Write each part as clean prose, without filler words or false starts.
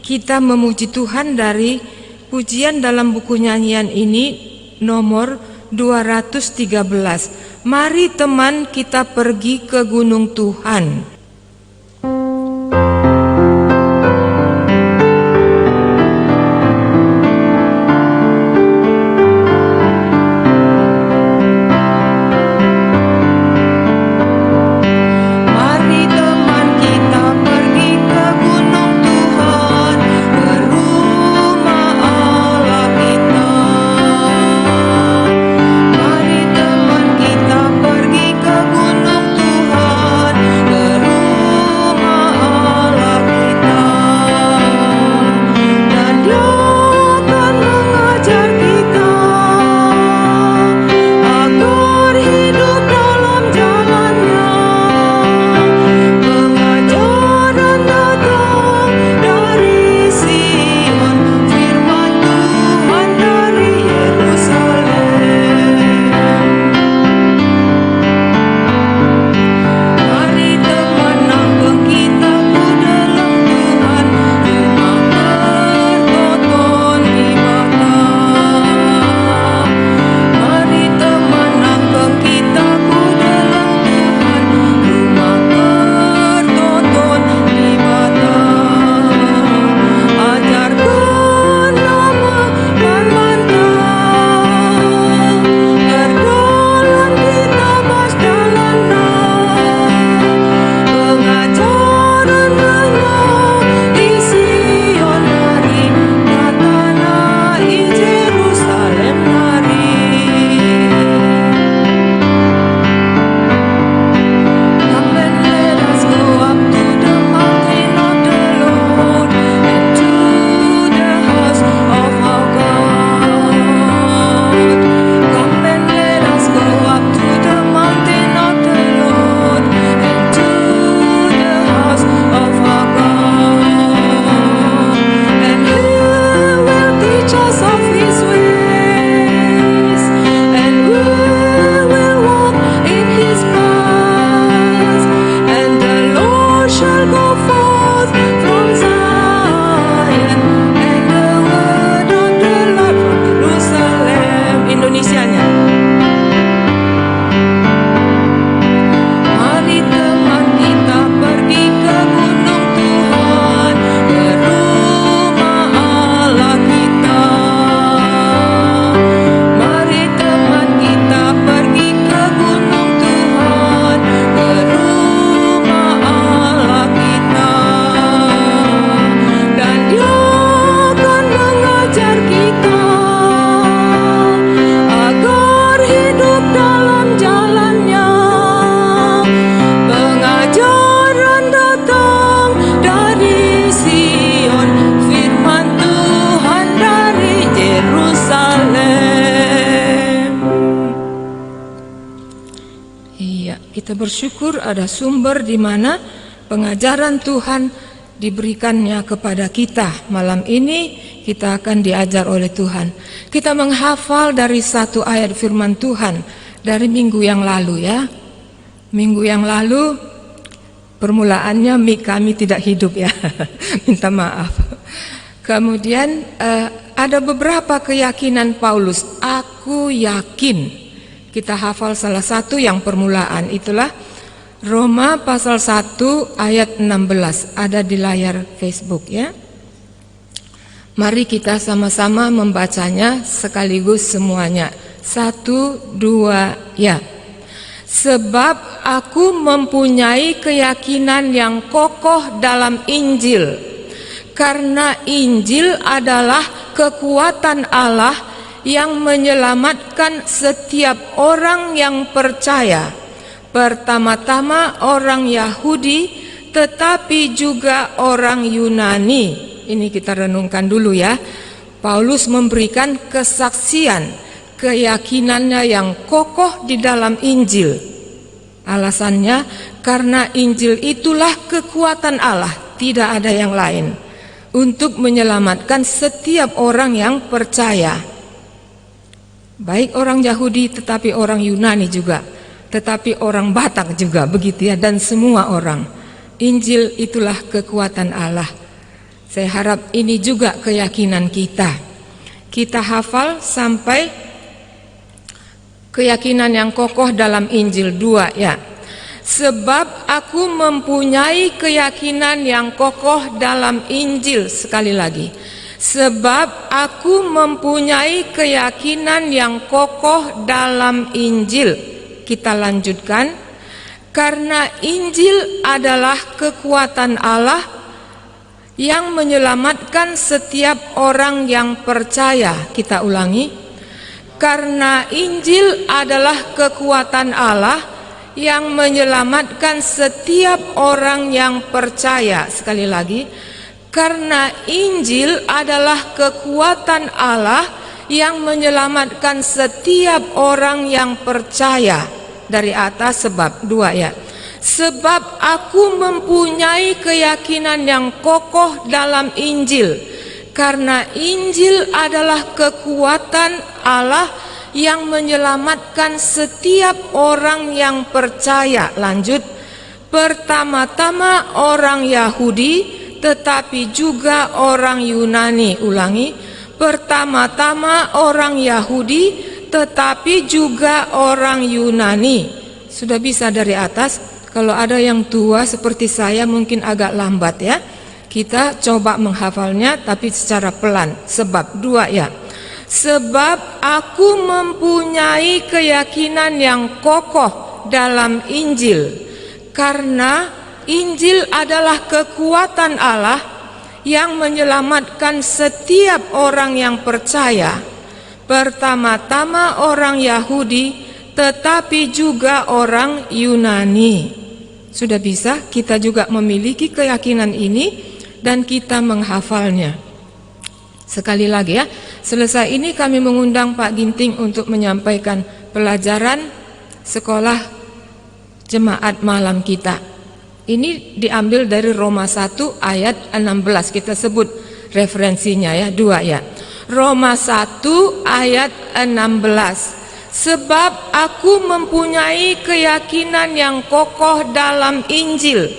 kita memuji Tuhan dari pujian dalam buku nyanyian ini nomor 213. Mari teman kita pergi ke gunung Tuhan. Kita bersyukur ada sumber di mana pengajaran Tuhan diberikannya kepada kita. Malam ini kita akan diajar oleh Tuhan. Kita menghafal dari satu ayat firman Tuhan dari minggu yang lalu ya. Minggu yang lalu permulaannya kami tidak hidup ya. Minta maaf. Kemudian ada beberapa keyakinan Paulus. Aku yakin. Kita hafal salah satu yang permulaan, itulah Roma pasal 1 ayat 16, ada di layar Facebook ya. Mari kita sama-sama membacanya sekaligus semuanya. 1, 2, ya. Sebab aku mempunyai keyakinan yang kokoh dalam Injil, karena Injil adalah kekuatan Allah yang menyelamatkan setiap orang yang percaya, pertama-tama orang Yahudi, tetapi juga orang Yunani. Ini kita renungkan dulu ya. Paulus memberikan kesaksian keyakinannya yang kokoh di dalam Injil. Alasannya karena Injil itulah kekuatan Allah, tidak ada yang lain, untuk menyelamatkan setiap orang yang percaya. Baik orang Yahudi tetapi orang Yunani juga, tetapi orang Batak juga begitu ya, dan semua orang. Injil itulah kekuatan Allah. Saya harap ini juga keyakinan kita. Kita hafal sampai keyakinan yang kokoh dalam Injil 2 ya. Sebab aku mempunyai keyakinan yang kokoh dalam Injil, sekali lagi. Sebab aku mempunyai keyakinan yang kokoh dalam Injil. Kita lanjutkan. Karena Injil adalah kekuatan Allah yang menyelamatkan setiap orang yang percaya. Kita ulangi. Karena Injil adalah kekuatan Allah yang menyelamatkan setiap orang yang percaya. Sekali lagi, karena Injil adalah kekuatan Allah yang menyelamatkan setiap orang yang percaya. Dari atas, sebab 2 ya. Sebab aku mempunyai keyakinan yang kokoh dalam Injil. Karena Injil adalah kekuatan Allah yang menyelamatkan setiap orang yang percaya. Lanjut. Pertama-tama orang Yahudi, tetapi juga orang Yunani. Ulangi. Pertama-tama orang Yahudi, tetapi juga orang Yunani. Sudah bisa dari atas. Kalau ada yang tua seperti saya mungkin agak lambat ya. Kita coba menghafalnya tapi secara pelan. Sebab 2 ya. Sebab aku mempunyai keyakinan yang kokoh dalam Injil. Karena Injil adalah kekuatan Allah yang menyelamatkan setiap orang yang percaya. Pertama-tama orang Yahudi, tetapi juga orang Yunani. Sudah bisa, kita juga memiliki keyakinan ini dan kita menghafalnya. Sekali lagi ya, selesai ini kami mengundang Pak Ginting untuk menyampaikan pelajaran sekolah jemaat malam kita. Ini diambil dari Roma 1 ayat 16. Kita sebut referensinya ya, 2 ya. Roma 1 ayat 16. Sebab aku mempunyai keyakinan yang kokoh dalam Injil.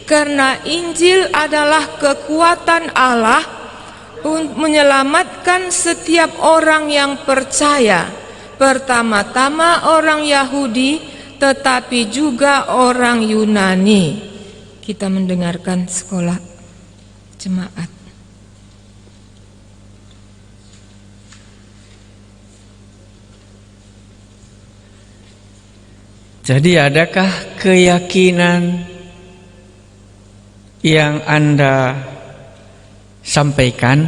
Karena Injil adalah kekuatan Allah menyelamatkan setiap orang yang percaya. Pertama-tama orang Yahudi, tetapi juga orang Yunani. Kita mendengarkan sekolah jemaat. Jadi adakah keyakinan yang Anda sampaikan?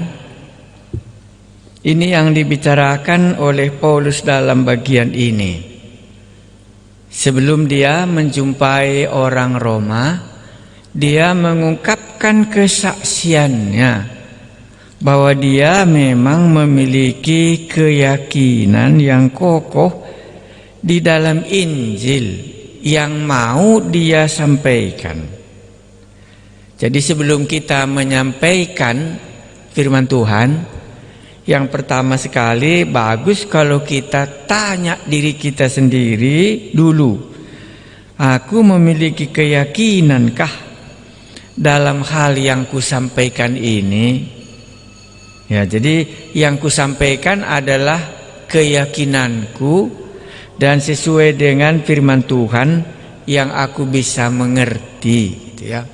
Ini yang dibicarakan oleh Paulus dalam bagian ini. Sebelum dia menjumpai orang Roma, dia mengungkapkan kesaksiannya bahwa dia memang memiliki keyakinan yang kokoh di dalam Injil yang mau dia sampaikan. Jadi sebelum kita menyampaikan firman Tuhan, yang pertama sekali bagus kalau kita tanya diri kita sendiri dulu. Aku memiliki keyakinankah dalam hal yang kusampaikan ini? Ya, jadi yang kusampaikan adalah keyakinanku dan sesuai dengan firman Tuhan yang aku bisa mengerti, gitu ya.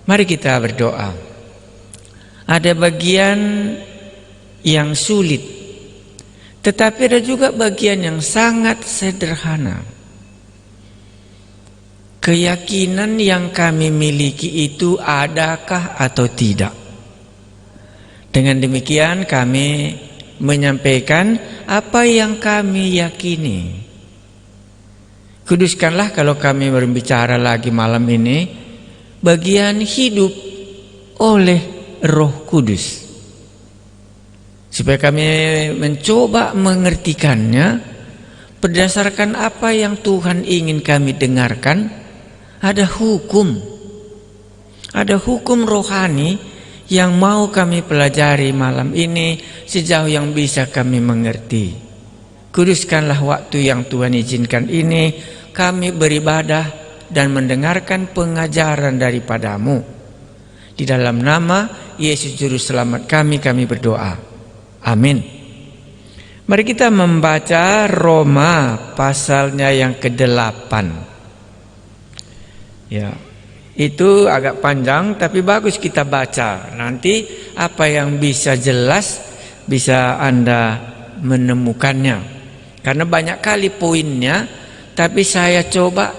Mari kita berdoa. Ada bagian yang sulit, tetapi ada juga bagian yang sangat sederhana. Keyakinan yang kami miliki itu adakah atau tidak? Dengan demikian kami menyampaikan apa yang kami yakini. Kuduskanlah kalau kami berbicara lagi malam ini bagian hidup oleh Roh Kudus, supaya kami mencoba mengertikannya berdasarkan apa yang Tuhan ingin kami dengarkan. Ada hukum rohani yang mau kami pelajari malam ini sejauh yang bisa kami mengerti. Kuduskanlah waktu yang Tuhan izinkan ini kami beribadah dan mendengarkan pengajaran daripadamu, Di dalam nama Yesus Juru Selamat kami berdoa. Amin. Mari kita membaca Roma pasalnya yang ke-8. Ya, itu agak panjang tapi bagus kita baca. Nanti apa yang bisa jelas bisa Anda menemukannya. Karena banyak kali poinnya, tapi saya coba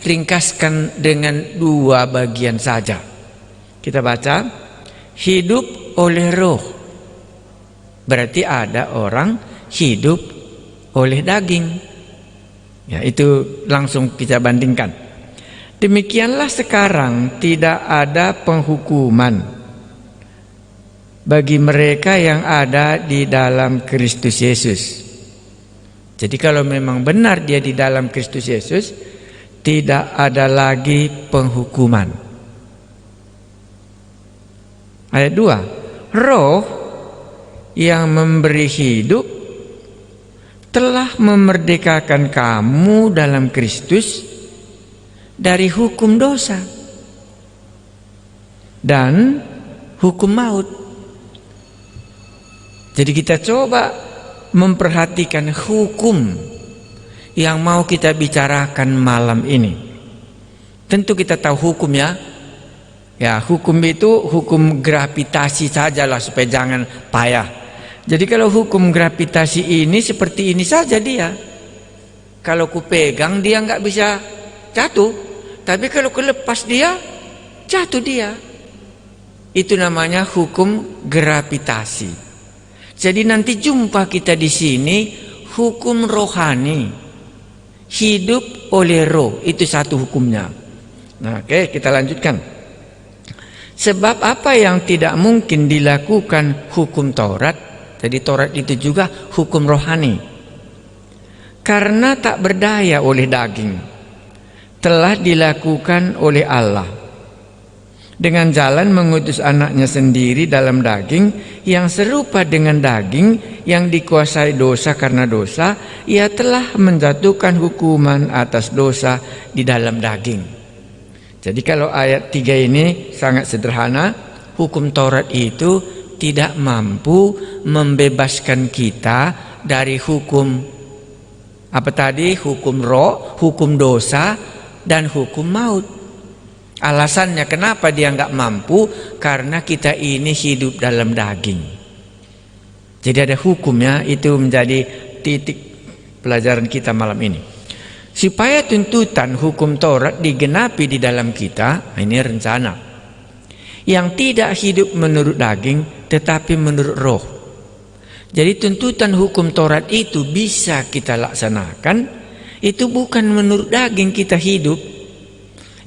ringkaskan dengan 2 bagian saja. Kita baca, hidup oleh roh. Berarti ada orang hidup oleh daging. Ya, itu langsung kita bandingkan. Demikianlah sekarang tidak ada penghukuman bagi mereka yang ada di dalam Kristus Yesus. Jadi kalau memang benar dia di dalam Kristus Yesus, tidak ada lagi penghukuman. Ayat 2, roh yang memberi hidup telah memerdekakan kamu dalam Kristus dari hukum dosa dan hukum maut. Jadi kita coba memperhatikan hukum yang mau kita bicarakan malam ini. Tentu kita tahu hukum ya. Ya, hukum itu hukum gravitasi sajalah supaya jangan payah. Jadi kalau hukum gravitasi ini seperti ini saja dia. Kalau ku pegang dia nggak bisa jatuh, tapi kalau ku lepas dia jatuh dia. Itu namanya hukum gravitasi. Jadi nanti jumpa kita di sini hukum rohani, hidup oleh roh, itu satu hukumnya. Nah, oke, kita lanjutkan. Sebab apa yang tidak mungkin dilakukan hukum Taurat, jadi Taurat itu juga hukum rohani, karena tak berdaya oleh daging, telah dilakukan oleh Allah dengan jalan mengutus anaknya sendiri dalam daging yang serupa dengan daging yang dikuasai dosa karena dosa. Ia telah menjatuhkan hukuman atas dosa di dalam daging. Jadi kalau ayat 3 ini sangat sederhana. Hukum Taurat itu tidak mampu membebaskan kita dari hukum apa tadi? Hukum roh, hukum dosa, dan hukum maut. Alasannya kenapa dia nggak mampu? Karena kita ini hidup dalam daging. Jadi ada hukumnya, itu menjadi titik pelajaran kita malam ini. Supaya tuntutan hukum Taurat digenapi di dalam kita, ini rencana. Yang tidak hidup menurut daging, tetapi menurut roh. Jadi tuntutan hukum Taurat itu bisa kita laksanakan, itu bukan menurut daging kita hidup,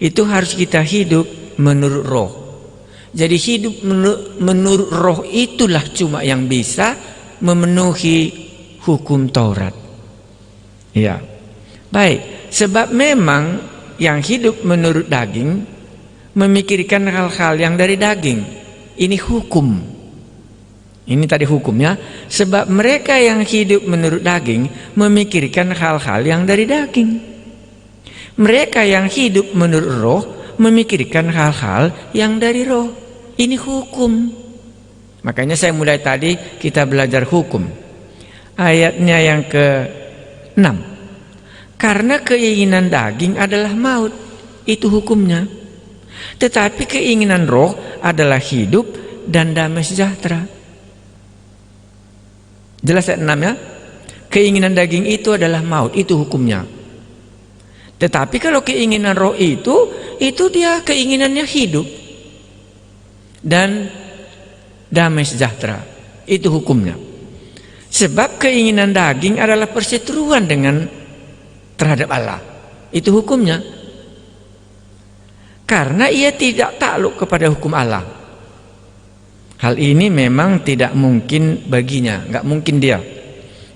itu harus kita hidup menurut roh. Jadi hidup menurut roh itulah cuma yang bisa memenuhi hukum Taurat. Ya, baik. Sebab memang yang hidup menurut daging memikirkan hal-hal yang dari daging. Ini hukum. Ini tadi hukumnya. Sebab mereka yang hidup menurut daging memikirkan hal-hal yang dari daging. Mereka yang hidup menurut roh memikirkan hal-hal yang dari roh. Ini hukum. Makanya saya mulai tadi kita belajar hukum. Ayatnya yang ke-6. Karena keinginan daging adalah maut. Itu hukumnya. Tetapi keinginan roh adalah hidup dan damai sejahtera. Jelas ayat 6 ya? Keinginan daging itu adalah maut. Itu hukumnya. Tetapi kalau keinginan roh itu dia keinginannya hidup dan damai sejahtera. Itu hukumnya. Sebab keinginan daging adalah perseteruan terhadap Allah. Itu hukumnya. Karena ia tidak takluk kepada hukum Allah. Hal ini memang tidak mungkin baginya, nggak mungkin dia.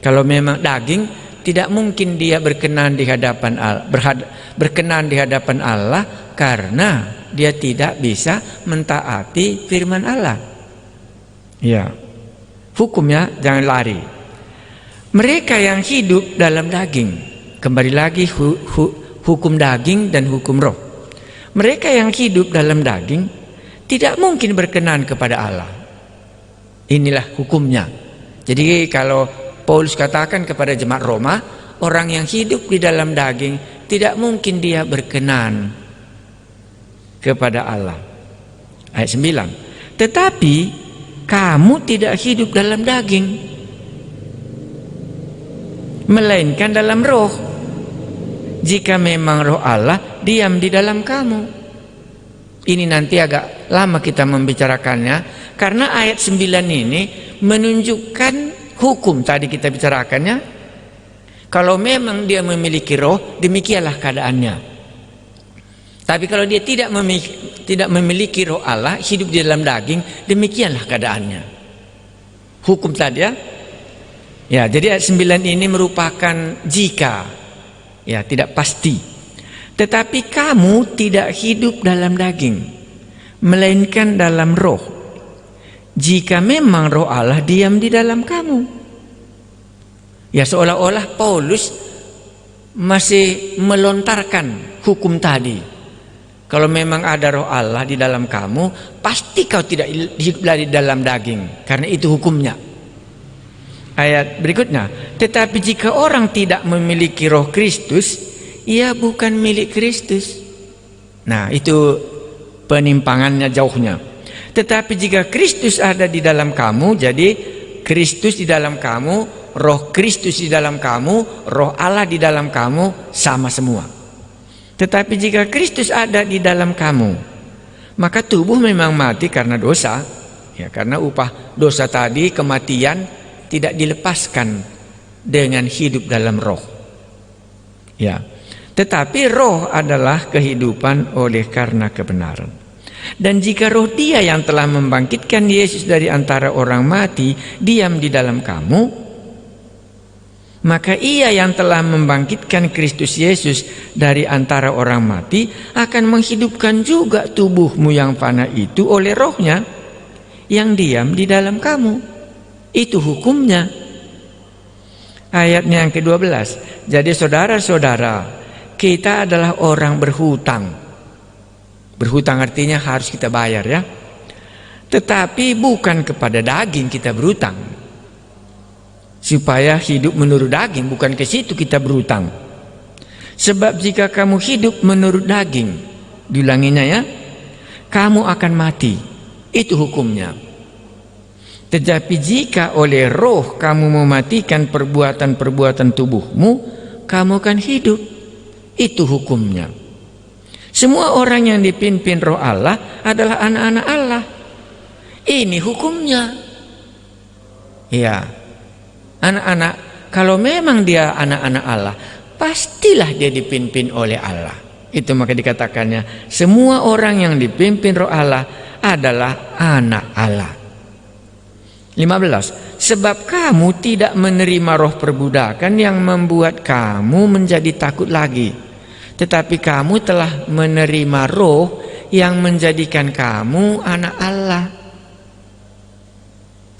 Kalau memang daging, tidak mungkin dia berkenan di hadapan Allah, berkenan di hadapan Allah karena dia tidak bisa mentaati firman Allah. Ya, hukumnya jangan lari. Mereka yang hidup dalam daging, kembali lagi hukum daging dan hukum roh. Mereka yang hidup dalam daging tidak mungkin berkenan kepada Allah. Inilah hukumnya. Jadi kalau Paulus katakan kepada jemaat Roma, orang yang hidup di dalam daging tidak mungkin dia berkenan kepada Allah. Ayat 9. Tetapi kamu tidak hidup dalam daging, melainkan dalam roh. Jika memang roh Allah diam di dalam kamu. Ini nanti agak lama kita membicarakannya, karena ayat 9 ini menunjukkan hukum tadi kita bicarakannya. Kalau memang dia memiliki roh, demikianlah keadaannya. Tapi kalau dia tidak memiliki roh Allah, hidup di dalam daging, demikianlah keadaannya. Hukum tadi ya. Ya, jadi ayat 9 ini merupakan jika, ya, tidak pasti. Tetapi kamu tidak hidup dalam daging, melainkan dalam roh. Jika memang roh Allah diam di dalam kamu. Ya, seolah-olah Paulus masih melontarkan hukum tadi. Kalau memang ada roh Allah di dalam kamu, pasti kau tidak hidup di dalam daging, karena itu hukumnya. Ayat berikutnya, tetapi jika orang tidak memiliki roh Kristus, ia bukan milik Kristus. Nah, itu penimpangannya jauhnya. Tetapi jika Kristus ada di dalam kamu, jadi Kristus di dalam kamu, roh Kristus di dalam kamu, roh Allah di dalam kamu, sama semua. Tetapi jika Kristus ada di dalam kamu, maka tubuh memang mati karena dosa, ya, karena upah dosa tadi, kematian, tidak dilepaskan dengan hidup dalam roh. Ya. Tetapi roh adalah kehidupan oleh karena kebenaran. Dan jika roh Dia yang telah membangkitkan Yesus dari antara orang mati diam di dalam kamu, maka Ia yang telah membangkitkan Kristus Yesus dari antara orang mati akan menghidupkan juga tubuhmu yang fana itu oleh rohnya yang diam di dalam kamu. Itu hukumnya. Ayatnya yang ke-12. Jadi saudara-saudara, kita adalah orang berhutang. Berhutang artinya harus kita bayar, ya. Tetapi bukan kepada daging kita berhutang, supaya hidup menurut daging, bukan ke situ kita berhutang. Sebab jika kamu hidup menurut daging, diulanginya ya, kamu akan mati. Itu hukumnya. Tetapi jika oleh roh kamu mematikan perbuatan-perbuatan tubuhmu, kamu akan hidup. Itu hukumnya. Semua orang yang dipimpin roh Allah adalah anak-anak Allah. Ini hukumnya. Ya, anak-anak, kalau memang dia anak-anak Allah, pastilah dia dipimpin oleh Allah. Itu maka dikatakannya, semua orang yang dipimpin roh Allah adalah anak Allah. 15. Sebab kamu tidak menerima roh perbudakan yang membuat kamu menjadi takut lagi, tetapi kamu telah menerima roh yang menjadikan kamu anak Allah.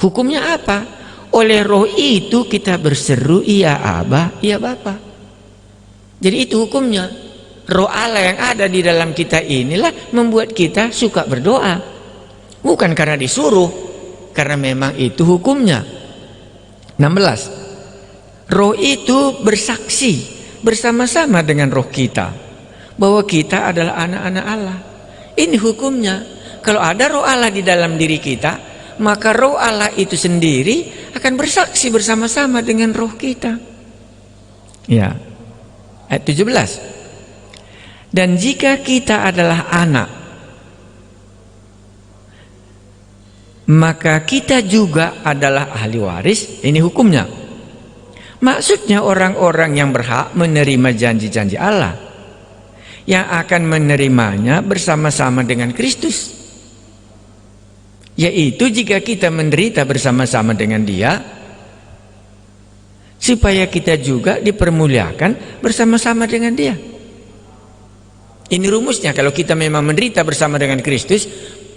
Hukumnya apa? Oleh roh itu kita berseru, iya Aba, iya Bapa. Jadi itu hukumnya. Roh Allah yang ada di dalam kita inilah membuat kita suka berdoa. Bukan karena disuruh, karena memang itu hukumnya. 16. Roh itu bersaksi bersama-sama dengan roh kita bahwa kita adalah anak-anak Allah. Ini hukumnya. Kalau ada roh Allah di dalam diri kita, maka roh Allah itu sendiri akan bersaksi bersama-sama dengan roh kita. Ya. Ayat 17. Dan jika kita adalah anak, maka kita juga adalah ahli waris. Ini hukumnya. Maksudnya orang-orang yang berhak menerima janji-janji Allah, yang akan menerimanya bersama-sama dengan Kristus. Yaitu jika kita menderita bersama-sama dengan Dia, supaya kita juga dipermuliakan bersama-sama dengan Dia. Ini rumusnya. Kalau kita memang menderita bersama dengan Kristus,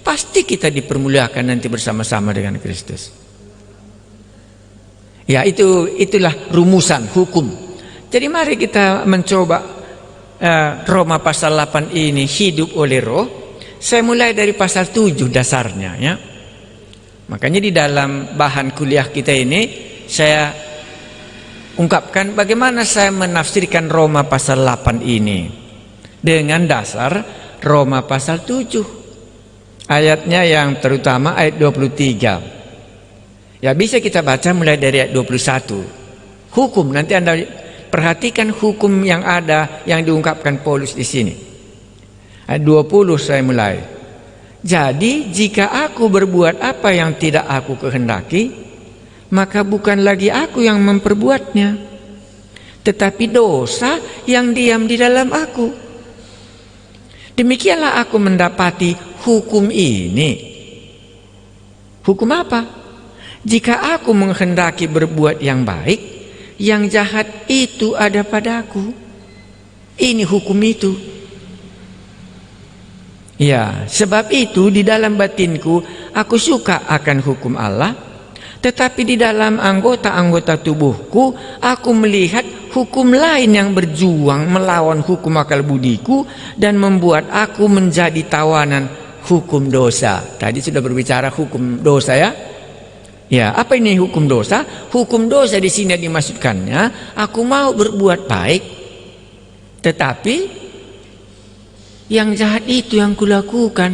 pasti kita dipermuliakan nanti bersama-sama dengan Kristus. Ya, itulah rumusan hukum. Jadi mari kita mencoba Roma pasal 8 ini hidup oleh roh, Saya mulai dari pasal 7 dasarnya ya. Makanya di dalam bahan kuliah kita ini saya ungkapkan bagaimana saya menafsirkan Roma pasal 8 ini dengan dasar Roma pasal 7. Ayatnya yang terutama ayat 23. Ya bisa kita baca mulai dari ayat 21. Hukum, nanti Anda perhatikan hukum yang ada yang diungkapkan Paulus di sini. Ayat 20 saya mulai. Jadi jika aku berbuat apa yang tidak aku kehendaki, maka bukan lagi aku yang memperbuatnya, tetapi dosa yang diam di dalam aku. Demikianlah aku mendapati hukum ini. Hukum apa? Jika aku menghendaki berbuat yang baik, yang jahat itu ada padaku. Ini hukum itu. Ya, sebab itu di dalam batinku aku suka akan hukum Allah, tetapi di dalam anggota-anggota tubuhku aku melihat hukum lain yang berjuang melawan hukum akal budiku dan membuat aku menjadi tawanan hukum dosa. Tadi sudah berbicara hukum dosa ya. Ya, apa ini hukum dosa? Hukum dosa di sini dimaksudkannya aku mau berbuat baik, tetapi yang jahat itu yang kulakukan.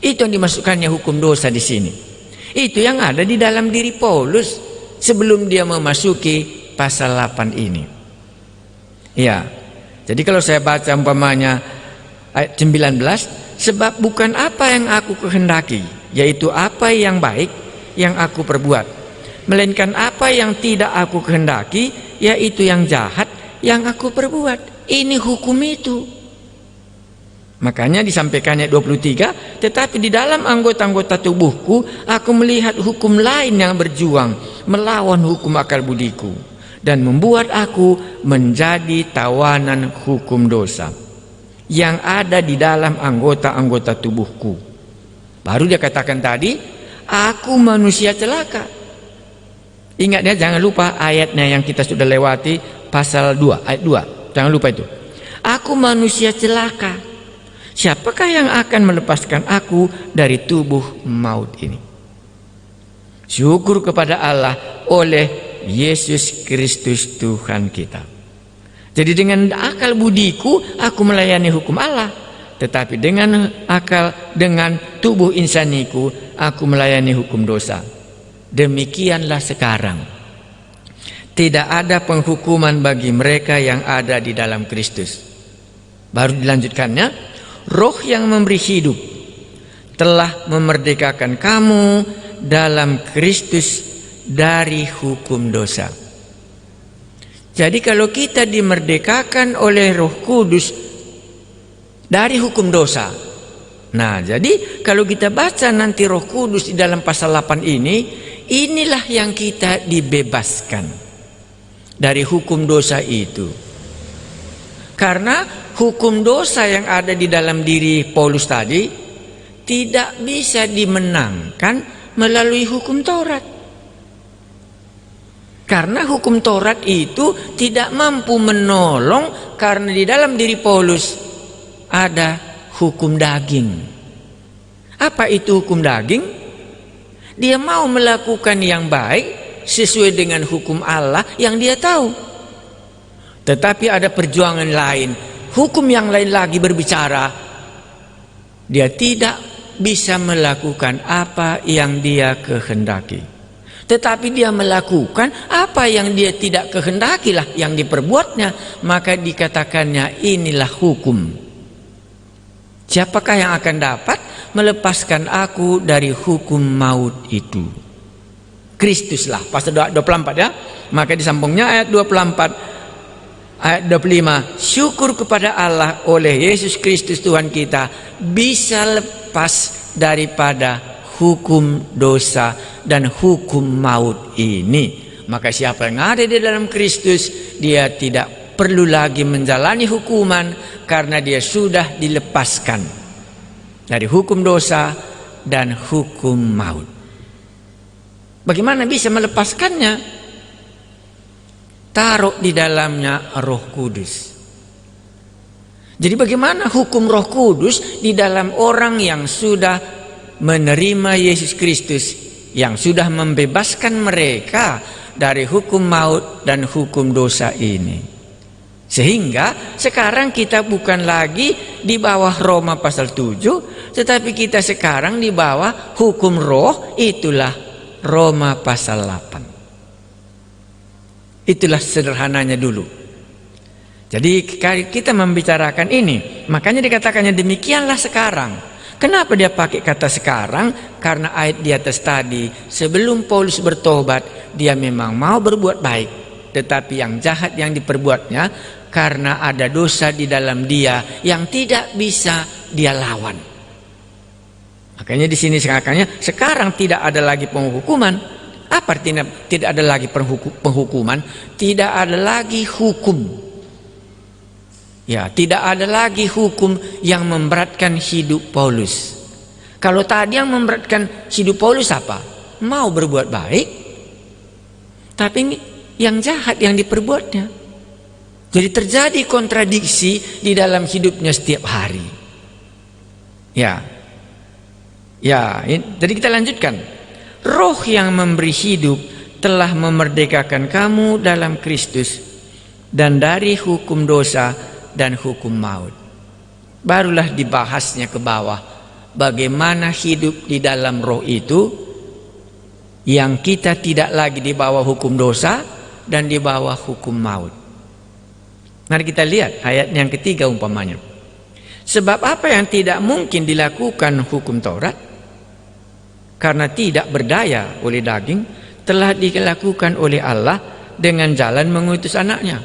Itu yang dimasukkannya hukum dosa di sini. Itu yang ada di dalam diri Paulus sebelum dia memasuki pasal 8 ini. Ya. Jadi kalau saya baca umpamanya ayat 19, sebab bukan apa yang aku kehendaki, yaitu apa yang baik yang aku perbuat, melainkan apa yang tidak aku kehendaki, yaitu yang jahat yang aku perbuat. Ini hukum itu. Makanya disampaikannya 23, tetapi di dalam anggota-anggota tubuhku aku melihat hukum lain yang berjuang melawan hukum akal budiku dan membuat aku menjadi tawanan hukum dosa yang ada di dalam anggota-anggota tubuhku. Baru dia katakan tadi, aku manusia celaka. Ingat ya, jangan lupa ayatnya yang kita sudah lewati, pasal 2 ayat 2. Jangan lupa itu. Aku manusia celaka. Siapakah yang akan melepaskan aku dari tubuh maut ini? Syukur kepada Allah oleh Yesus Kristus Tuhan kita. Jadi dengan akal budiku aku melayani hukum Allah, tetapi dengan tubuh insaniku aku melayani hukum dosa. Demikianlah sekarang. Tidak ada penghukuman bagi mereka yang ada di dalam Kristus. Baru dilanjutkannya, Roh yang memberi hidup telah memerdekakan kamu dalam Kristus dari hukum dosa. Jadi kalau kita dimerdekakan oleh Roh Kudus dari hukum dosa. Nah, jadi kalau kita baca nanti Roh Kudus di dalam pasal 8 ini, inilah yang kita dibebaskan dari hukum dosa itu. Karena hukum dosa yang ada di dalam diri Paulus tadi tidak bisa dimenangkan melalui hukum Taurat. Karena hukum Taurat itu tidak mampu menolong, karena di dalam diri Paulus ada hukum daging. Apa itu hukum daging? Dia mau melakukan yang baik sesuai dengan hukum Allah yang dia tahu. Tetapi ada perjuangan lain, hukum yang lain lagi berbicara. Dia tidak bisa melakukan apa yang dia kehendaki, tetapi dia melakukan apa yang dia tidak kehendakilah yang diperbuatnya. Maka dikatakannya inilah hukum. Siapakah yang akan dapat melepaskan aku dari hukum maut itu? Kristuslah. Pasal 24 ya. Maka disambungnya ayat 24. Ayat 25, syukur kepada Allah oleh Yesus Kristus Tuhan kita bisa lepas daripada hukum dosa dan hukum maut ini. Maka siapa yang ada di dalam Kristus, dia tidak perlu lagi menjalani hukuman karena dia sudah dilepaskan dari hukum dosa dan hukum maut. Bagaimana bisa melepaskannya? Taruh di dalamnya Roh Kudus. Jadi bagaimana hukum Roh Kudus di dalam orang yang sudah menerima Yesus Kristus, yang sudah membebaskan mereka dari hukum maut dan hukum dosa ini. Sehingga sekarang kita bukan lagi di bawah Roma pasal 7, tetapi kita sekarang di bawah hukum roh, itulah Roma pasal 8. Itulah sederhananya dulu. Jadi kita membicarakan ini, makanya dikatakannya demikianlah sekarang. Kenapa dia pakai kata sekarang? Karena ayat di atas tadi, sebelum Paulus bertobat, dia memang mau berbuat baik, tetapi yang jahat yang diperbuatnya karena ada dosa di dalam dia yang tidak bisa dia lawan. Makanya di sini sekarang tidak ada lagi penghukuman. Apa artinya tidak ada lagi penghukuman? Tidak ada lagi hukum. Ya, tidak ada lagi hukum yang memberatkan hidup Paulus. Kalau tadi yang memberatkan hidup Paulus apa? Mau berbuat baik, tapi yang jahat yang diperbuatnya. Jadi terjadi kontradiksi di dalam hidupnya setiap hari. Jadi kita lanjutkan. Roh yang memberi hidup telah memerdekakan kamu dalam Kristus dan dari hukum dosa dan hukum maut. Barulah dibahasnya ke bawah bagaimana hidup di dalam roh itu, yang kita tidak lagi di bawah hukum dosa dan di bawah hukum maut. Mari kita lihat ayat yang ketiga umpamanya. Sebab apa yang tidak mungkin dilakukan hukum Taurat, karena tidak berdaya oleh daging, telah dilakukan oleh Allah dengan jalan mengutus anaknya.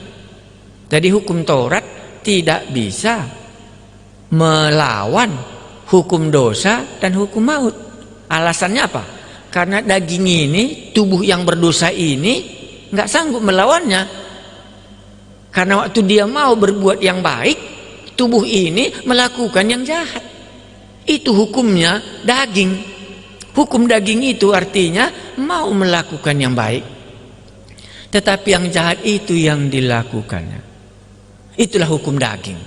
Jadi hukum Taurat tidak bisa melawan hukum dosa dan hukum maut. Alasannya apa? Karena daging ini, tubuh yang berdosa ini nggak sanggup melawannya. Karena waktu dia mau berbuat yang baik, tubuh ini melakukan yang jahat. Itu hukumnya daging. Hukum daging itu artinya mau melakukan yang baik, tetapi yang jahat itu yang dilakukannya. Itulah hukum daging.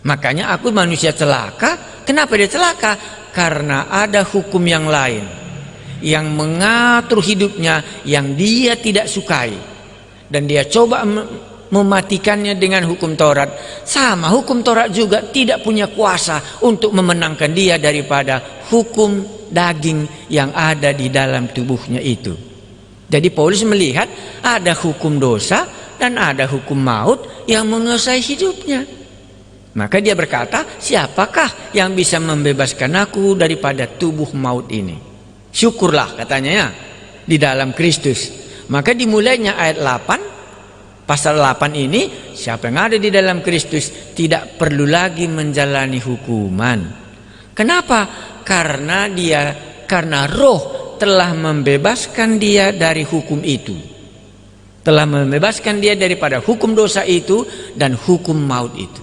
Makanya aku manusia celaka. Kenapa dia celaka? Karena ada hukum yang lain yang mengatur hidupnya yang dia tidak sukai, dan dia coba mematikannya dengan hukum Taurat. Sama, hukum Taurat juga tidak punya kuasa untuk memenangkan dia daripada hukum daging yang ada di dalam tubuhnya itu. Jadi Paulus melihat ada hukum dosa dan ada hukum maut yang menguasai hidupnya. Maka dia berkata, siapakah yang bisa membebaskan aku daripada tubuh maut ini? Syukurlah katanya ya, di dalam Kristus. Maka dimulainya ayat 8, pasal 8 ini, siapa yang ada di dalam Kristus tidak perlu lagi menjalani hukuman. Kenapa? Karena roh telah membebaskan dia dari hukum itu. Telah membebaskan dia daripada hukum dosa itu dan hukum maut itu.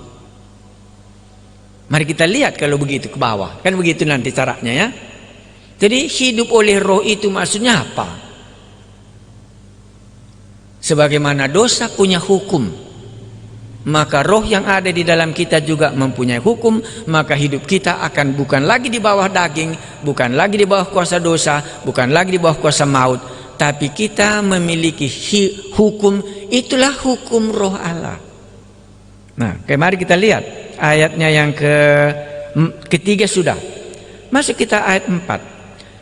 Mari kita lihat kalau begitu ke bawah. Kan begitu nanti caranya ya. Jadi hidup oleh roh itu maksudnya apa? Sebagaimana dosa punya hukum, maka roh yang ada di dalam kita juga mempunyai hukum. Maka hidup kita akan bukan lagi di bawah daging, bukan lagi di bawah kuasa dosa, bukan lagi di bawah kuasa maut, tapi kita memiliki hukum. Itulah hukum roh Allah. Nah, mari kita lihat ayatnya yang ketiga sudah. Masuk kita ayat 4.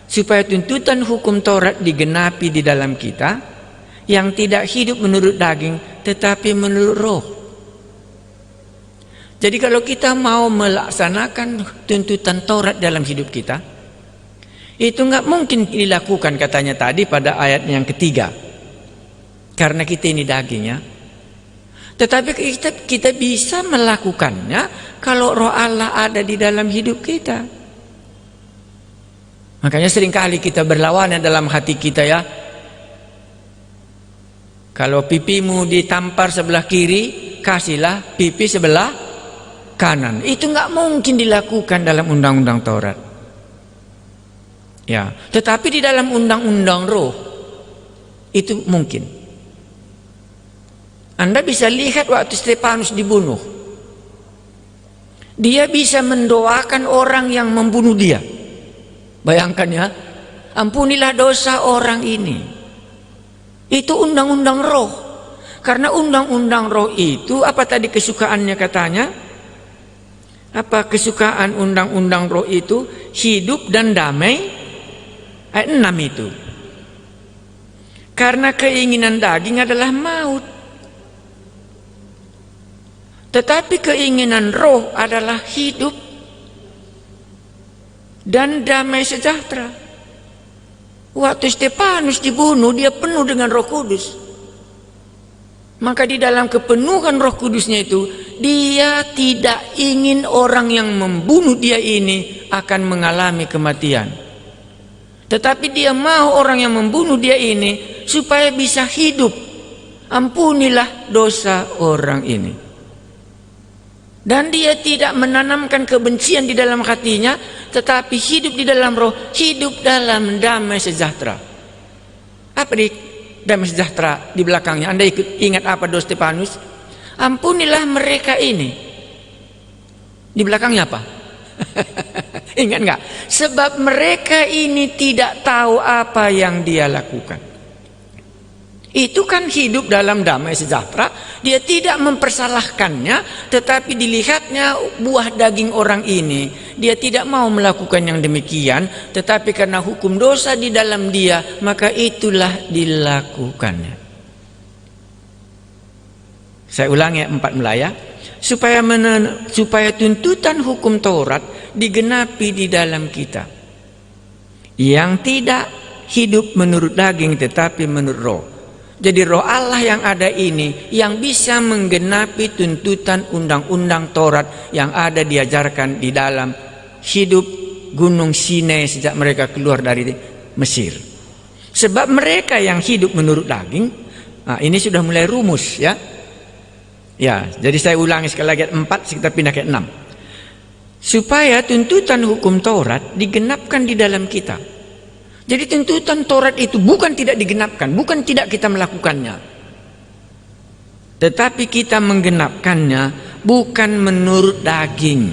Supaya tuntutan hukum Taurat digenapi di dalam kita, yang tidak hidup menurut daging tetapi menurut roh. Jadi kalau kita mau melaksanakan tuntutan Taurat dalam hidup kita, itu nggak mungkin dilakukan katanya tadi pada ayat yang ketiga, karena kita ini dagingnya. Tetapi kita bisa melakukannya kalau roh Allah ada di dalam hidup kita. Makanya seringkali kita berlawanan dalam hati kita ya. Kalau pipimu ditampar sebelah kiri, kasihlah pipi sebelah kanan. Itu nggak mungkin dilakukan dalam undang-undang Taurat. Ya, tetapi di dalam undang-undang roh itu mungkin. Anda bisa lihat waktu Stefanus dibunuh. Dia bisa mendoakan orang yang membunuh dia. Bayangkan ya, ampunilah dosa orang ini. Itu undang-undang roh. Karena undang-undang roh itu, apa tadi kesukaannya katanya? Apa kesukaan undang-undang roh itu? Hidup dan damai. Ayat 6 itu. Karena keinginan daging adalah maut. Tetapi keinginan roh adalah hidup dan damai sejahtera. Waktu Stefanus dibunuh, dia penuh dengan Roh Kudus. Maka di dalam kepenuhan Roh Kudusnya itu, dia tidak ingin orang yang membunuh dia ini akan mengalami kematian. Tetapi dia mau orang yang membunuh dia ini supaya bisa hidup. Ampunilah dosa orang ini. Dan dia tidak menanamkan kebencian di dalam hatinya, tetapi hidup di dalam roh, hidup dalam damai sejahtera. Apa di damai sejahtera di belakangnya? Anda ingat apa doa Stefanus? Ampunilah mereka ini. Di belakangnya apa? Ingat nggak? Sebab mereka ini tidak tahu apa yang dia lakukan. Itu kan hidup dalam damai sejahtera. Dia tidak mempersalahkannya, tetapi dilihatnya buah daging orang ini. Dia tidak mau melakukan yang demikian, tetapi karena hukum dosa di dalam dia, maka itulah dilakukannya. Saya ulangi 4 mulai, supaya tuntutan hukum Taurat digenapi di dalam kita, yang tidak hidup menurut daging tetapi menurut roh. Jadi roh Allah yang ada ini yang bisa menggenapi tuntutan undang-undang Taurat yang ada diajarkan di dalam hidup Gunung Sinai sejak mereka keluar dari Mesir. Sebab mereka yang hidup menurut daging, nah ini sudah mulai rumus ya. Ya, jadi saya ulangi sekali lagi 4, kita pindah ke 6. Supaya tuntutan hukum Taurat digenapkan di dalam kita. Jadi tuntutan Taurat itu bukan tidak digenapkan, bukan tidak kita melakukannya. Tetapi kita menggenapkannya bukan menurut daging,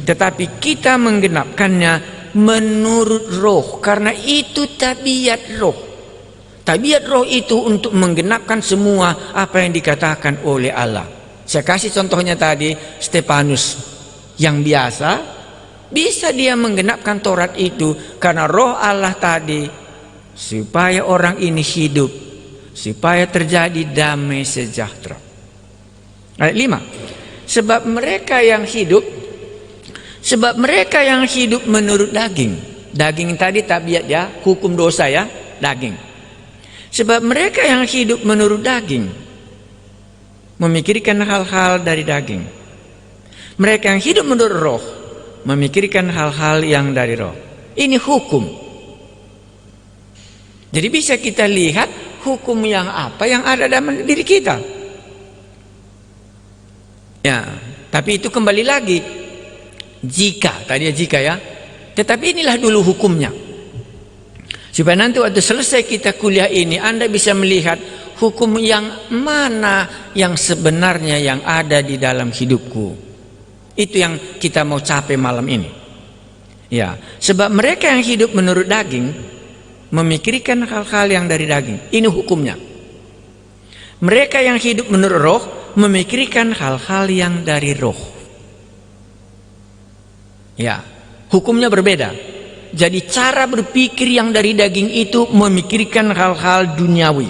tetapi kita menggenapkannya menurut roh, karena itu tabiat roh. Tabiat roh itu untuk menggenapkan semua apa yang dikatakan oleh Allah. Saya kasih contohnya tadi, Stefanus yang biasa, bisa dia menggenapkan Taurat itu karena roh Allah tadi, supaya orang ini hidup, supaya terjadi damai sejahtera. Ayat 5. Sebab mereka yang hidup menurut daging. Daging tadi tabiat ya, hukum dosa ya, daging. Sebab mereka yang hidup menurut daging memikirkan hal-hal dari daging. Mereka yang hidup menurut roh memikirkan hal-hal yang dari roh. Ini hukum. Jadi bisa kita lihat hukum yang apa yang ada dalam diri kita. Ya, tapi itu kembali lagi. Jika, tadi jika ya. Tetapi inilah dulu hukumnya. Supaya nanti waktu selesai kita kuliah ini, Anda bisa melihat hukum yang mana yang sebenarnya yang ada di dalam hidupku. Itu yang kita mau capai malam ini. Ya, sebab mereka yang hidup menurut daging memikirkan hal-hal yang dari daging. Ini hukumnya. Mereka yang hidup menurut roh memikirkan hal-hal yang dari roh. Ya, hukumnya berbeda. Jadi cara berpikir yang dari daging itu memikirkan hal-hal duniawi.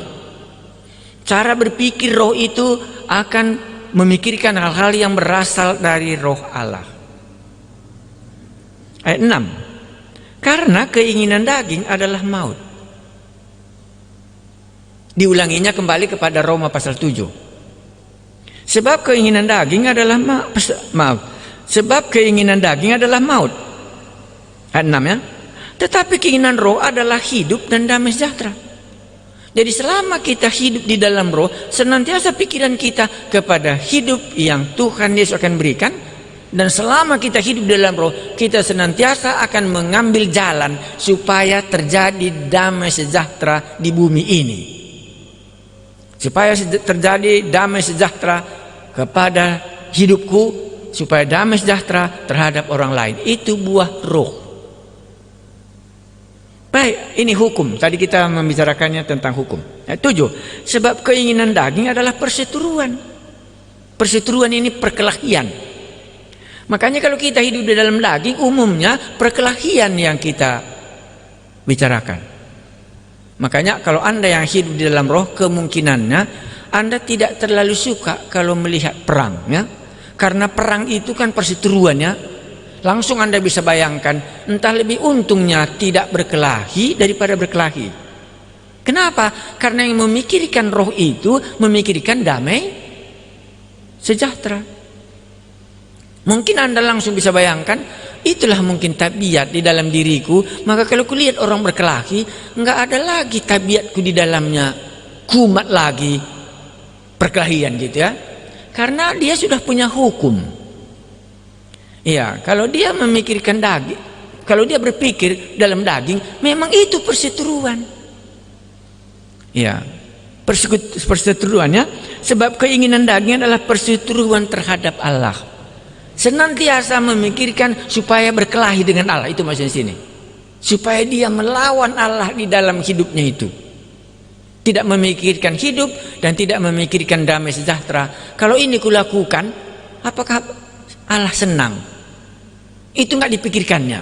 Cara berpikir roh itu akan memikirkan hal-hal yang berasal dari roh Allah. Ayat 6. Karena keinginan daging adalah maut. Diulanginya kembali kepada Roma pasal 7. Sebab keinginan daging adalah Sebab keinginan daging adalah maut. Ayat 6 ya. Tetapi keinginan roh adalah hidup dan damai sejahtera. Jadi selama kita hidup di dalam roh, senantiasa pikiran kita kepada hidup yang Tuhan Yesus akan berikan. Dan selama kita hidup di dalam roh, kita senantiasa akan mengambil jalan supaya terjadi damai sejahtera di bumi ini. Supaya terjadi damai sejahtera kepada hidupku, supaya damai sejahtera terhadap orang lain. Itu buah roh. Baik, ini hukum. Tadi kita membicarakannya tentang hukum. 7. Sebab keinginan daging adalah perseteruan. Perseteruan ini perkelahian. Makanya kalau kita hidup di dalam daging, umumnya perkelahian yang kita bicarakan. Makanya kalau Anda yang hidup di dalam roh, kemungkinannya Anda tidak terlalu suka kalau melihat perang, ya. Karena perang itu kan perseteruannya. Langsung Anda bisa bayangkan, entah lebih untungnya tidak berkelahi daripada berkelahi. Kenapa? Karena yang memikirkan roh itu memikirkan damai sejahtera. Mungkin Anda langsung bisa bayangkan, itulah mungkin tabiat di dalam diriku. Maka kalau kulihat orang berkelahi, nggak ada lagi tabiatku di dalamnya kumat lagi perkelahian gitu ya. Karena dia sudah punya hukum. Iya, kalau dia memikirkan daging, kalau dia berpikir dalam daging, memang itu perseteruan. Iya, perseteruannya, sebab keinginan daging adalah perseteruan terhadap Allah. Senantiasa memikirkan supaya berkelahi dengan Allah, itu maksudnya sini. Supaya dia melawan Allah di dalam hidupnya itu. Tidak memikirkan hidup dan tidak memikirkan damai sejahtera. Kalau ini kulakukan, apakah Allah senang? Itu nggak dipikirkannya.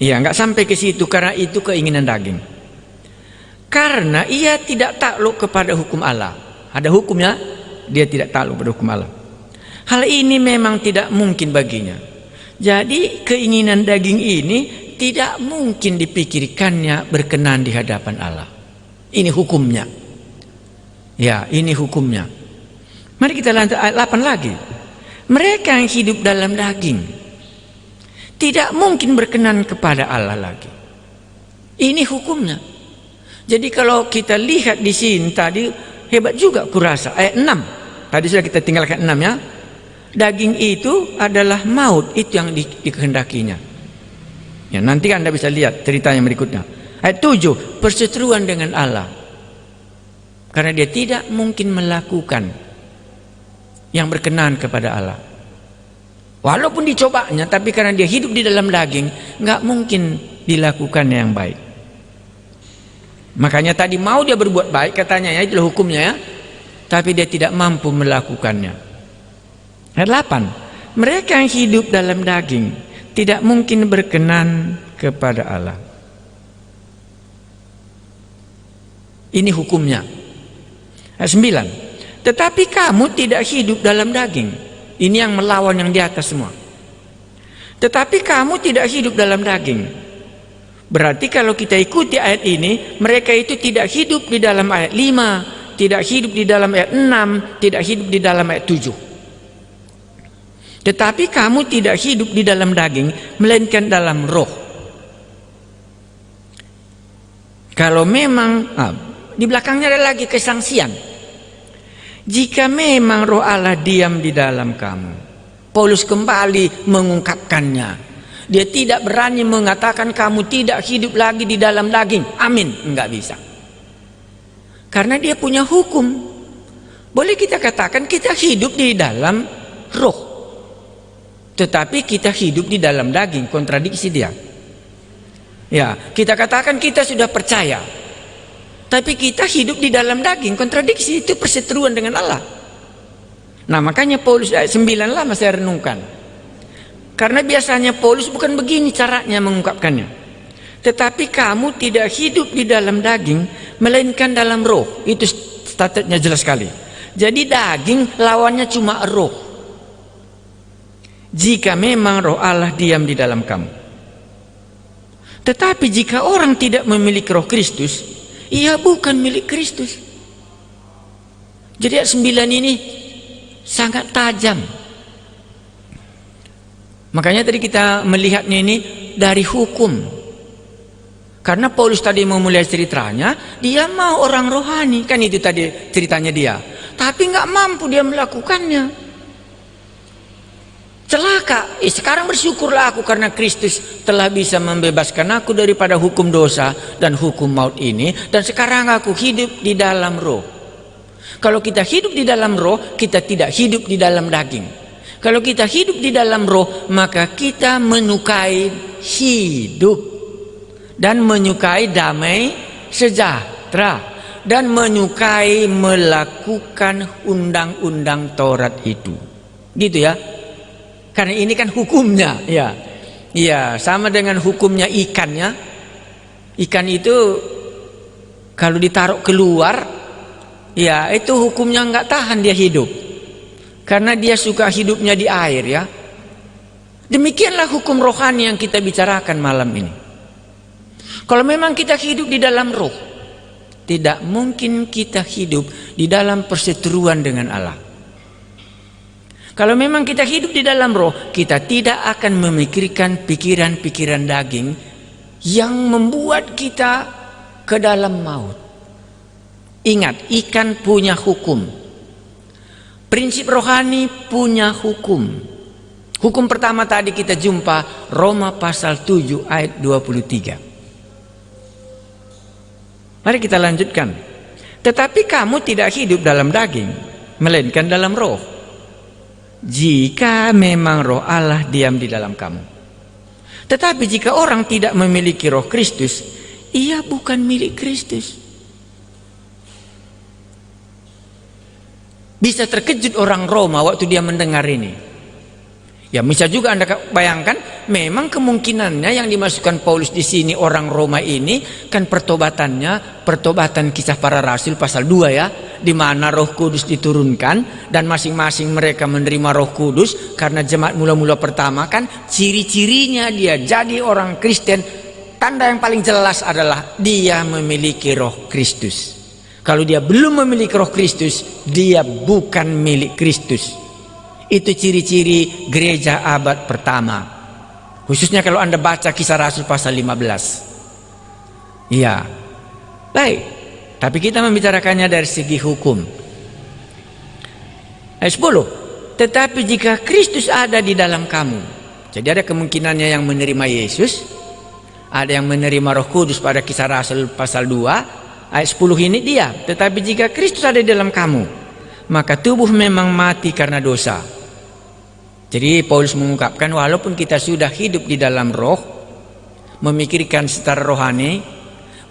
Iya, nggak sampai ke situ karena itu keinginan daging. Karena ia tidak takluk kepada hukum Allah. Ada hukumnya, dia tidak takluk pada hukum Allah. Hal ini memang tidak mungkin baginya. Jadi keinginan daging ini tidak mungkin dipikirkannya berkenan di hadapan Allah. Ini hukumnya. Ya, ini hukumnya. Mari kita lanjut ayat 8 lagi. Mereka yang hidup dalam daging tidak mungkin berkenan kepada Allah lagi. Ini hukumnya. Jadi kalau kita lihat di sini tadi hebat juga kurasa ayat 6. Tadi sudah kita tinggalkan 6 ya. Daging itu adalah maut, itu yang dikehendakinya. Ya, nanti Anda bisa lihat ceritanya berikutnya. Ayat 7, perseteruan dengan Allah. Karena dia tidak mungkin melakukan yang berkenan kepada Allah. Walaupun dicobanya, tapi karena dia hidup di dalam daging, nggak mungkin dilakukan yang baik. Makanya tadi mau dia berbuat baik, katanya ya, itulah hukumnya ya. Tapi dia tidak mampu melakukannya. Ayat 8, mereka yang hidup dalam daging tidak mungkin berkenan kepada Allah. Ini hukumnya. Ayat 9, tetapi kamu tidak hidup dalam daging. Ini yang melawan yang di atas semua. Tetapi kamu tidak hidup dalam daging. Berarti kalau kita ikuti ayat ini, mereka itu tidak hidup di dalam ayat 5, tidak hidup di dalam ayat 6, tidak hidup di dalam ayat 7. Tetapi kamu tidak hidup di dalam daging, melainkan dalam roh. Kalau memang di belakangnya ada lagi kesangsian. Jika memang roh Allah diam di dalam kamu, Paulus kembali mengungkapkannya. Dia tidak berani mengatakan kamu tidak hidup lagi di dalam daging. Amin, enggak bisa. Karena dia punya hukum. Boleh kita katakan kita hidup di dalam roh, tetapi kita hidup di dalam daging, kontradiksi dia. Ya, kita katakan kita sudah percaya, tapi kita hidup di dalam daging, kontradiksi, itu perseteruan dengan Allah. Nah, makanya Paulus ayat 9 lama saya renungkan. Karena biasanya Paulus bukan begini caranya mengungkapkannya. Tetapi kamu tidak hidup di dalam daging, melainkan dalam roh. Itu statusnya jelas sekali. Jadi daging lawannya cuma roh. Jika memang roh Allah diam di dalam kamu. Tetapi jika orang tidak memiliki roh Kristus, ia bukan milik Kristus. Jadi ayat 9 ini sangat tajam. Makanya tadi kita melihatnya ini dari hukum. Karena Paulus tadi memulai ceritanya, dia mau orang rohani, kan itu tadi ceritanya dia. Tapi nggak mampu dia melakukannya. Celaka, sekarang bersyukurlah aku karena Kristus telah bisa membebaskan aku daripada hukum dosa dan hukum maut ini, dan sekarang aku hidup di dalam roh. Kalau kita hidup di dalam roh, kita tidak hidup di dalam daging. Kalau kita hidup di dalam roh, maka kita menyukai hidup dan menyukai damai sejahtera dan menyukai melakukan undang-undang Taurat itu. Gitu ya. Karena ini kan hukumnya, ya. Iya, sama dengan hukumnya ikan ya. Ikan itu kalau ditaruh keluar, ya itu hukumnya nggak tahan dia hidup. Karena dia suka hidupnya di air ya. Demikianlah hukum rohani yang kita bicarakan malam ini. Kalau memang kita hidup di dalam roh, tidak mungkin kita hidup di dalam perseteruan dengan Allah. Kalau memang kita hidup di dalam roh, kita tidak akan memikirkan pikiran-pikiran daging yang membuat kita ke dalam maut. Ingat, ikan punya hukum. Prinsip rohani punya hukum. Hukum pertama tadi kita jumpa Roma pasal 7 ayat 23. Mari kita lanjutkan. Tetapi kamu tidak hidup dalam daging, melainkan dalam roh. Jika memang roh Allah diam di dalam kamu. Tetapi jika orang tidak memiliki roh Kristus, ia bukan milik Kristus. Bisa terkejut orang Roma waktu dia mendengar ini. Ya bisa juga Anda bayangkan, memang kemungkinannya yang dimasukkan Paulus di sini orang Roma ini kan pertobatannya, pertobatan Kisah Para Rasul pasal 2 ya, di mana Roh Kudus diturunkan dan masing-masing mereka menerima Roh Kudus. Karena jemaat mula-mula pertama kan ciri-cirinya dia jadi orang Kristen, tanda yang paling jelas adalah dia memiliki Roh Kristus. Kalau dia belum memiliki Roh Kristus, dia bukan milik Kristus. Itu ciri-ciri gereja abad pertama. Khususnya kalau Anda baca Kisah Rasul pasal 15. Iya. Baik. Tapi kita membicarakannya dari segi hukum. Ayat 10. Tetapi jika Kristus ada di dalam kamu. Jadi ada kemungkinannya yang menerima Yesus, ada yang menerima Roh Kudus pada Kisah Rasul pasal 2. Ayat 10 ini dia. Tetapi jika Kristus ada di dalam kamu, maka tubuh memang mati karena dosa. Jadi Paulus mengungkapkan walaupun kita sudah hidup di dalam roh, memikirkan secara rohani,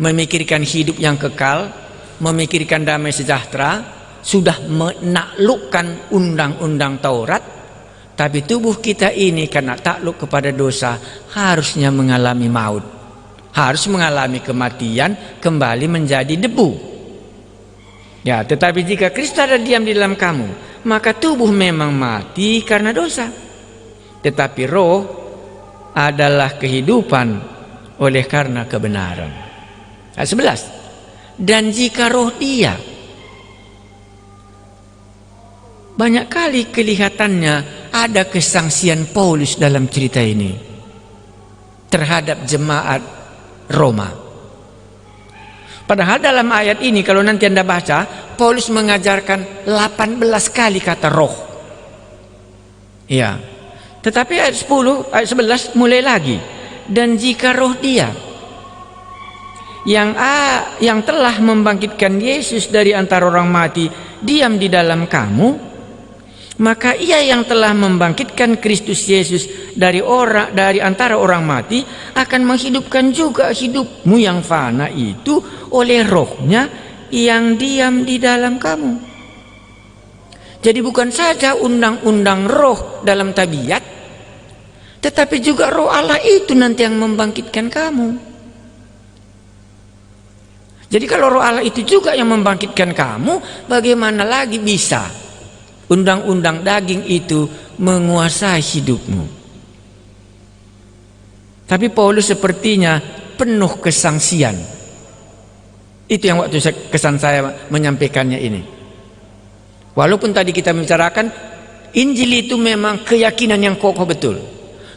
memikirkan hidup yang kekal, memikirkan damai sejahtera, sudah menaklukkan undang-undang Taurat, tapi tubuh kita ini karena takluk kepada dosa harusnya mengalami maut. Harus mengalami kematian, kembali menjadi debu. Ya, tetapi jika Kristus ada diam di dalam kamu, maka tubuh memang mati karena dosa. Tetapi roh adalah kehidupan oleh karena kebenaran. Ayat 11. Dan jika roh dia, banyak kali kelihatannya ada kesangsian Paulus dalam cerita ini terhadap jemaat Roma. Padahal dalam ayat ini kalau nanti Anda baca, Paulus mengajarkan 18 kali kata roh. Ya. Tetapi ayat 10, ayat 11 mulai lagi. Dan jika roh dia yang telah membangkitkan Yesus dari antara orang mati diam di dalam kamu, maka ia yang telah membangkitkan Kristus Yesus dari antara orang mati akan menghidupkan juga hidupmu yang fana itu oleh rohnya yang diam di dalam kamu. Jadi bukan saja undang-undang roh dalam tabiat, tetapi juga roh Allah itu nanti yang membangkitkan kamu. Jadi kalau roh Allah itu juga yang membangkitkan kamu, bagaimana lagi bisa undang-undang daging itu menguasai hidupmu? Tapi Paulus sepertinya penuh kesangsian. Itu yang waktu kesan saya menyampaikannya ini. Walaupun tadi kita membicarakan Injil itu memang keyakinan yang kokoh betul,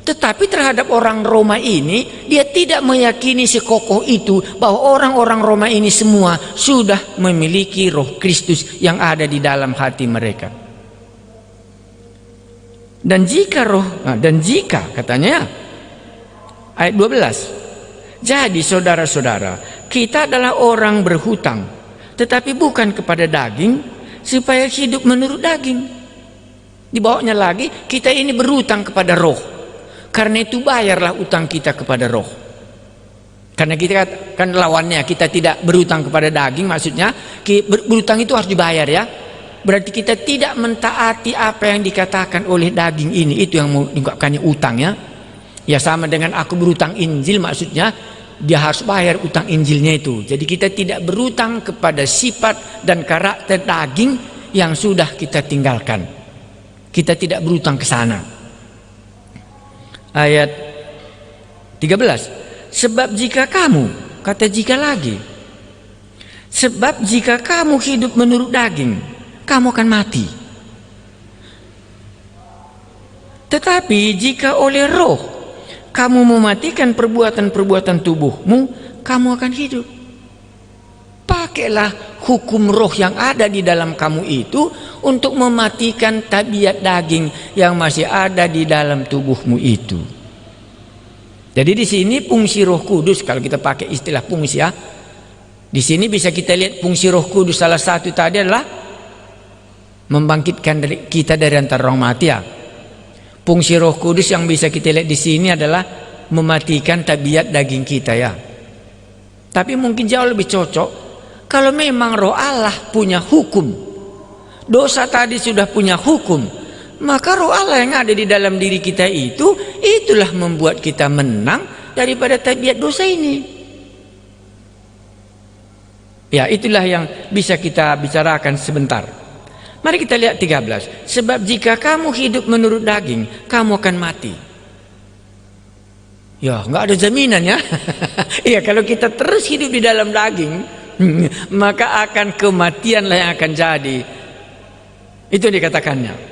tetapi terhadap orang Roma ini dia tidak meyakini sekokoh itu bahwa orang-orang Roma ini semua sudah memiliki Roh Kristus yang ada di dalam hati mereka. Dan jika katanya ayat 12, jadi saudara-saudara, kita adalah orang berhutang, tetapi bukan kepada daging supaya hidup menurut daging. Dibawanya lagi, kita ini berutang kepada roh. Karena itu bayarlah utang kita kepada roh. Karena kita kan lawannya, kita tidak berutang kepada daging, maksudnya berutang itu harus dibayar ya. Berarti kita tidak mentaati apa yang dikatakan oleh daging ini. Itu yang mengungkapkannya utang ya. Ya sama dengan aku berutang Injil, maksudnya dia harus bayar utang Injilnya itu. Jadi kita tidak berutang kepada sifat dan karakter daging yang sudah kita tinggalkan. Kita tidak berutang ke sana. Ayat 13. Sebab jika kamu, kata jika lagi, sebab jika kamu hidup menurut daging, kamu akan mati. Tetapi jika oleh roh kamu mematikan perbuatan-perbuatan tubuhmu, kamu akan hidup. Pakailah hukum roh yang ada di dalam kamu itu untuk mematikan tabiat daging yang masih ada di dalam tubuhmu itu. Jadi di sini fungsi Roh Kudus, kalau kita pakai istilah fungsi ya, di sini bisa kita lihat fungsi Roh Kudus salah satu tadi adalah membangkitkan kita dari antara orang mati ya. Fungsi Roh Kudus yang bisa kita lihat di sini adalah mematikan tabiat daging kita ya. Tapi mungkin jauh lebih cocok kalau memang Roh Allah punya hukum. Dosa tadi sudah punya hukum. Maka roh Allah yang ada di dalam diri kita itu, itulah membuat kita menang daripada tabiat dosa ini. Ya, itulah yang bisa kita bicarakan sebentar. Mari kita lihat 13. Sebab jika kamu hidup menurut daging, kamu akan mati. Ya, nggak ada jaminan ya. Ya, kalau kita terus hidup di dalam daging, maka akan kematianlah yang akan jadi. Itu dikatakannya.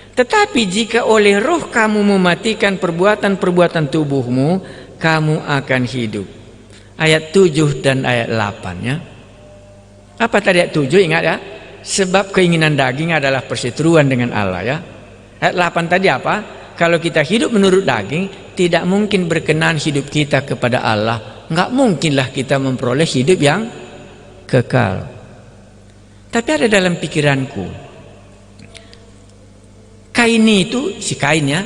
Tetapi jika oleh roh kamu mematikan perbuatan-perbuatan tubuhmu, kamu akan hidup. Ayat 7 dan ayat 8 ya. Apa tadi ayat 7? Ingat ya. Sebab keinginan daging adalah perseteruan dengan Allah ya. Ayat 8 tadi apa? Kalau kita hidup menurut daging, tidak mungkin berkenan hidup kita kepada Allah. Enggak mungkinlah kita memperoleh hidup yang kekal. Tapi ada dalam pikiranku, Kain itu, si Kain ya,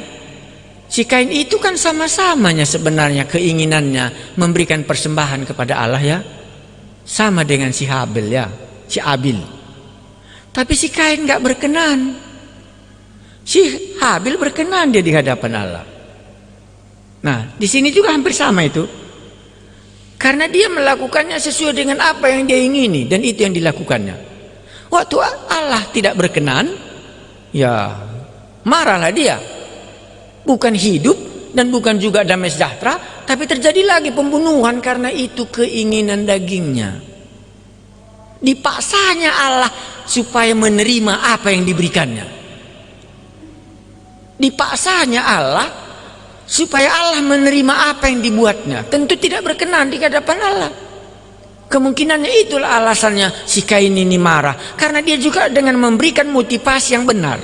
si Kain itu kan sama-samanya sebenarnya keinginannya memberikan persembahan kepada Allah ya, sama dengan si Habil ya, si Abil. Tapi si Kain nggak berkenan, si Habil berkenan dia di hadapan Allah. Nah di sini juga hampir sama itu, karena dia melakukannya sesuai dengan apa yang dia ingini dan itu yang dilakukannya. Waktu Allah tidak berkenan, ya marahlah dia. Bukan hidup dan bukan juga damai sejahtera, tapi terjadi lagi pembunuhan karena itu keinginan dagingnya. Dipaksanya Allah supaya menerima apa yang diberikannya. Dipaksanya Allah supaya Allah menerima apa yang dibuatnya. Tentu tidak berkenan di hadapan Allah. Kemungkinannya itulah alasannya si Kain ini marah, karena dia juga dengan memberikan motivasi yang benar.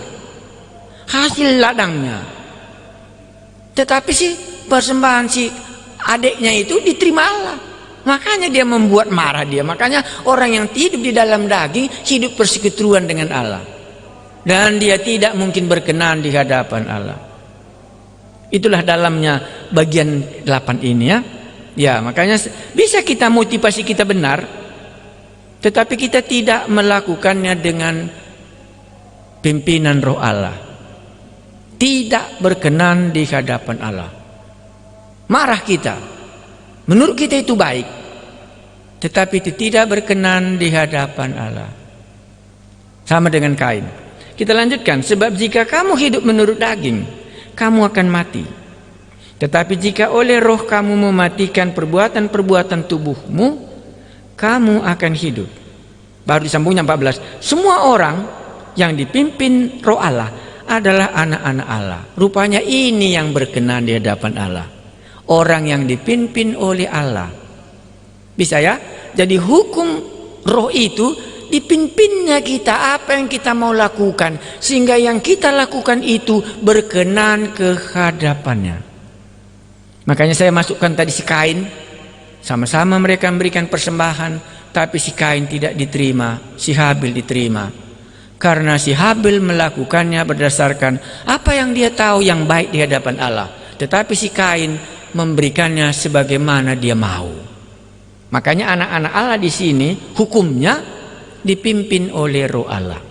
Hasil ladangnya. Tetapi si persembahan si adiknya itu diterima Allah. Makanya dia membuat marah dia. Makanya orang yang hidup di dalam daging hidup persekutuan dengan Allah. Dan dia tidak mungkin berkenan di hadapan Allah. Itulah dalamnya bagian 8 ini ya. Ya, makanya bisa kita motivasi kita benar, tetapi kita tidak melakukannya dengan pimpinan Roh Allah. Tidak berkenan di hadapan Allah. Marah kita, menurut kita itu baik, tetapi itu tidak berkenan di hadapan Allah. Sama dengan Kain. Kita lanjutkan. Sebab jika kamu hidup menurut daging, kamu akan mati. Tetapi jika oleh roh kamu mematikan perbuatan-perbuatan tubuhmu, kamu akan hidup. Baru disambungnya 14. Semua orang yang dipimpin Roh Allah adalah anak-anak Allah. Rupanya ini yang berkenan di hadapan Allah. Orang yang dipimpin oleh Allah. Bisa ya? Jadi hukum roh itu dipimpinnya kita, apa yang kita mau lakukan, sehingga yang kita lakukan itu berkenan ke hadapannya. Makanya saya masukkan tadi si Kain. Sama-sama mereka memberikan persembahan, tapi si Kain tidak diterima, si Habil diterima. Karena si Habil melakukannya berdasarkan apa yang dia tahu yang baik di hadapan Allah. Tetapi si Kain memberikannya sebagaimana dia mau. Makanya anak-anak Allah di sini hukumnya dipimpin oleh Roh Allah.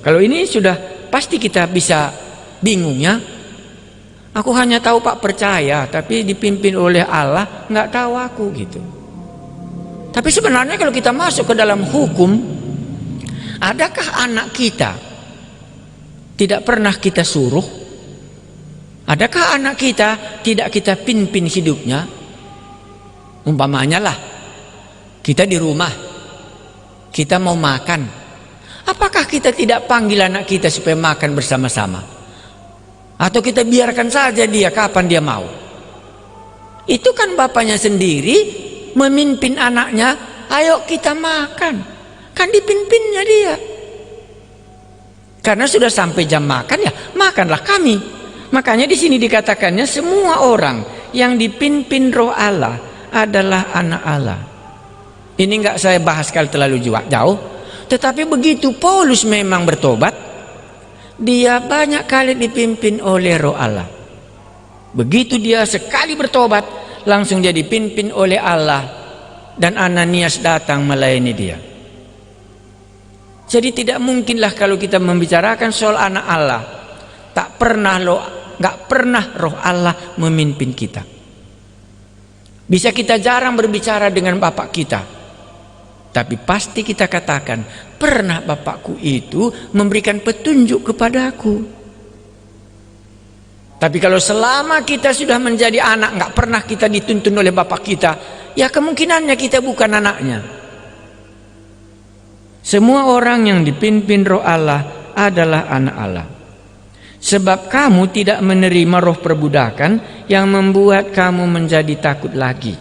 Kalau ini sudah pasti kita bisa bingung ya. Aku hanya tahu Pak percaya, tapi dipimpin oleh Allah, nggak tahu aku gitu. Tapi sebenarnya kalau kita masuk ke dalam hukum, adakah anak kita tidak pernah kita suruh? Adakah anak kita tidak kita pimpin hidupnya? Umpamanya lah, kita di rumah, kita mau makan. Apakah kita tidak panggil anak kita supaya makan bersama-sama? Atau kita biarkan saja dia kapan dia mau? Itu kan bapaknya sendiri memimpin anaknya, ayo kita makan. Kan dipimpinnya dia. Karena sudah sampai jam makan ya, makanlah kami. Makanya di sini dikatakannya semua orang yang dipimpin Roh Allah adalah anak Allah. Ini enggak saya bahas kali terlalu jauh, tetapi begitu Paulus memang bertobat, dia banyak kali dipimpin oleh Roh Allah. Begitu dia sekali bertobat, langsung dia dipimpin oleh Allah, dan Ananias datang melayani dia. Jadi tidak mungkinlah kalau kita membicarakan soal anak Allah, nggak pernah Roh Allah memimpin kita. Bisa kita jarang berbicara dengan bapak kita, tapi pasti kita katakan, pernah bapakku itu memberikan petunjuk kepadaku. Tapi kalau selama kita sudah menjadi anak, nggak pernah kita dituntun oleh bapak kita, ya kemungkinannya kita bukan anaknya. Semua orang yang dipimpin Roh Allah adalah anak Allah. Sebab kamu tidak menerima roh perbudakan yang membuat kamu menjadi takut lagi.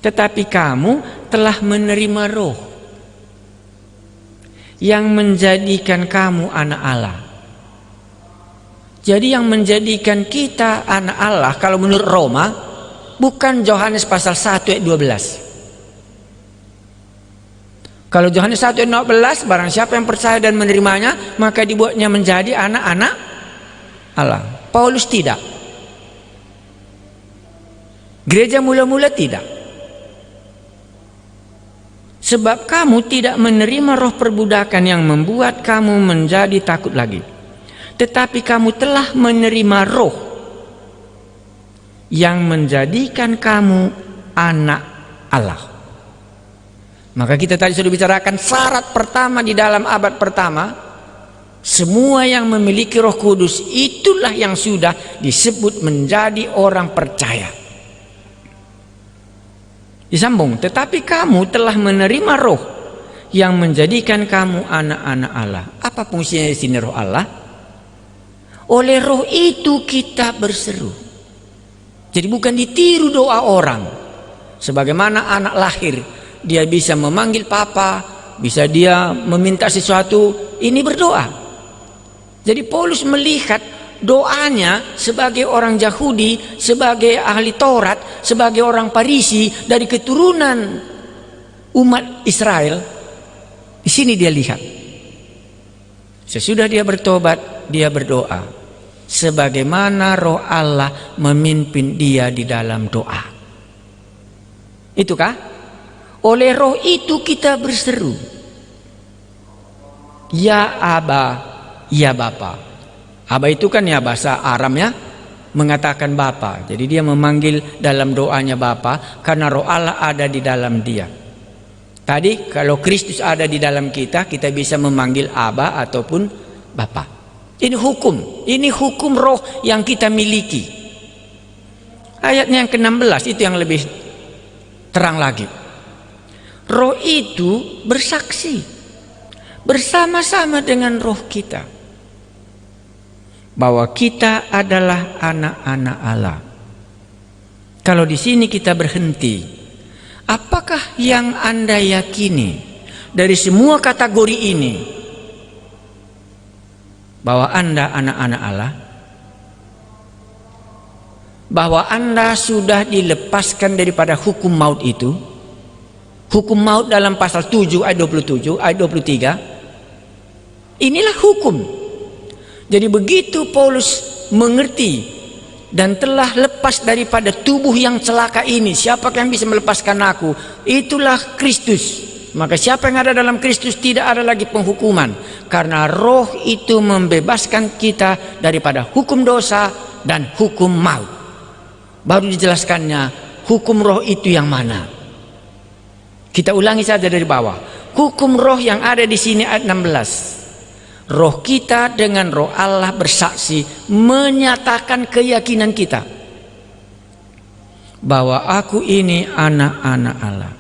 Tetapi kamu telah menerima roh yang menjadikan kamu anak Allah. Jadi yang menjadikan kita anak Allah kalau menurut Roma bukan Yohanes pasal 1 ayat 12. Kalau Yohanes 1 ayat 12, barang siapa yang percaya dan menerimanya maka dibuatnya menjadi anak-anak Allah. Paulus tidak. Gereja mula-mula tidak. Sebab kamu tidak menerima roh perbudakan yang membuat kamu menjadi takut lagi. Tetapi kamu telah menerima roh yang menjadikan kamu anak Allah. Maka kita tadi sudah bicarakan syarat pertama di dalam abad pertama, semua yang memiliki Roh Kudus itulah yang sudah disebut menjadi orang percaya. Disambung, tetapi kamu telah menerima roh yang menjadikan kamu anak-anak Allah. Apa fungsinya di sini roh Allah? Oleh roh itu kita berseru. Jadi bukan ditiru doa orang. Sebagaimana anak lahir, dia bisa memanggil papa, bisa dia meminta sesuatu, ini berdoa. Jadi Paulus melihat doanya sebagai orang Yahudi, sebagai ahli Taurat, sebagai orang Farisi dari keturunan umat Israel. Di sini dia lihat. Sesudah dia bertobat, dia berdoa sebagaimana roh Allah memimpin dia di dalam doa. Itukah? Oleh roh itu kita berseru, ya Aba, ya Bapa. Aba itu kan ya bahasa Aram ya, mengatakan Bapa. Jadi dia memanggil dalam doanya Bapa karena roh Allah ada di dalam dia. Tadi kalau Kristus ada di dalam kita, kita bisa memanggil Aba ataupun Bapa. Ini hukum roh yang kita miliki. Ayatnya yang ke-16 itu yang lebih terang lagi. Roh itu bersaksi bersama-sama dengan roh kita bahwa kita adalah anak-anak Allah. Kalau di sini kita berhenti, apakah yang Anda yakini dari semua kategori ini bahwa Anda anak-anak Allah? Bahwa Anda sudah dilepaskan daripada hukum maut itu? Hukum maut dalam pasal 7 ayat 27, ayat 23. Inilah hukum. Jadi begitu Paulus mengerti dan telah lepas daripada tubuh yang celaka ini, siapa yang bisa melepaskan aku? Itulah Kristus. Maka siapa yang ada dalam Kristus tidak ada lagi penghukuman, karena roh itu membebaskan kita daripada hukum dosa dan hukum maut. Baru dijelaskannya hukum roh itu yang mana. Kita ulangi saja dari bawah. Hukum roh yang ada di sini ayat 16. Roh kita dengan roh Allah bersaksi menyatakan keyakinan kita bahwa aku ini anak-anak Allah.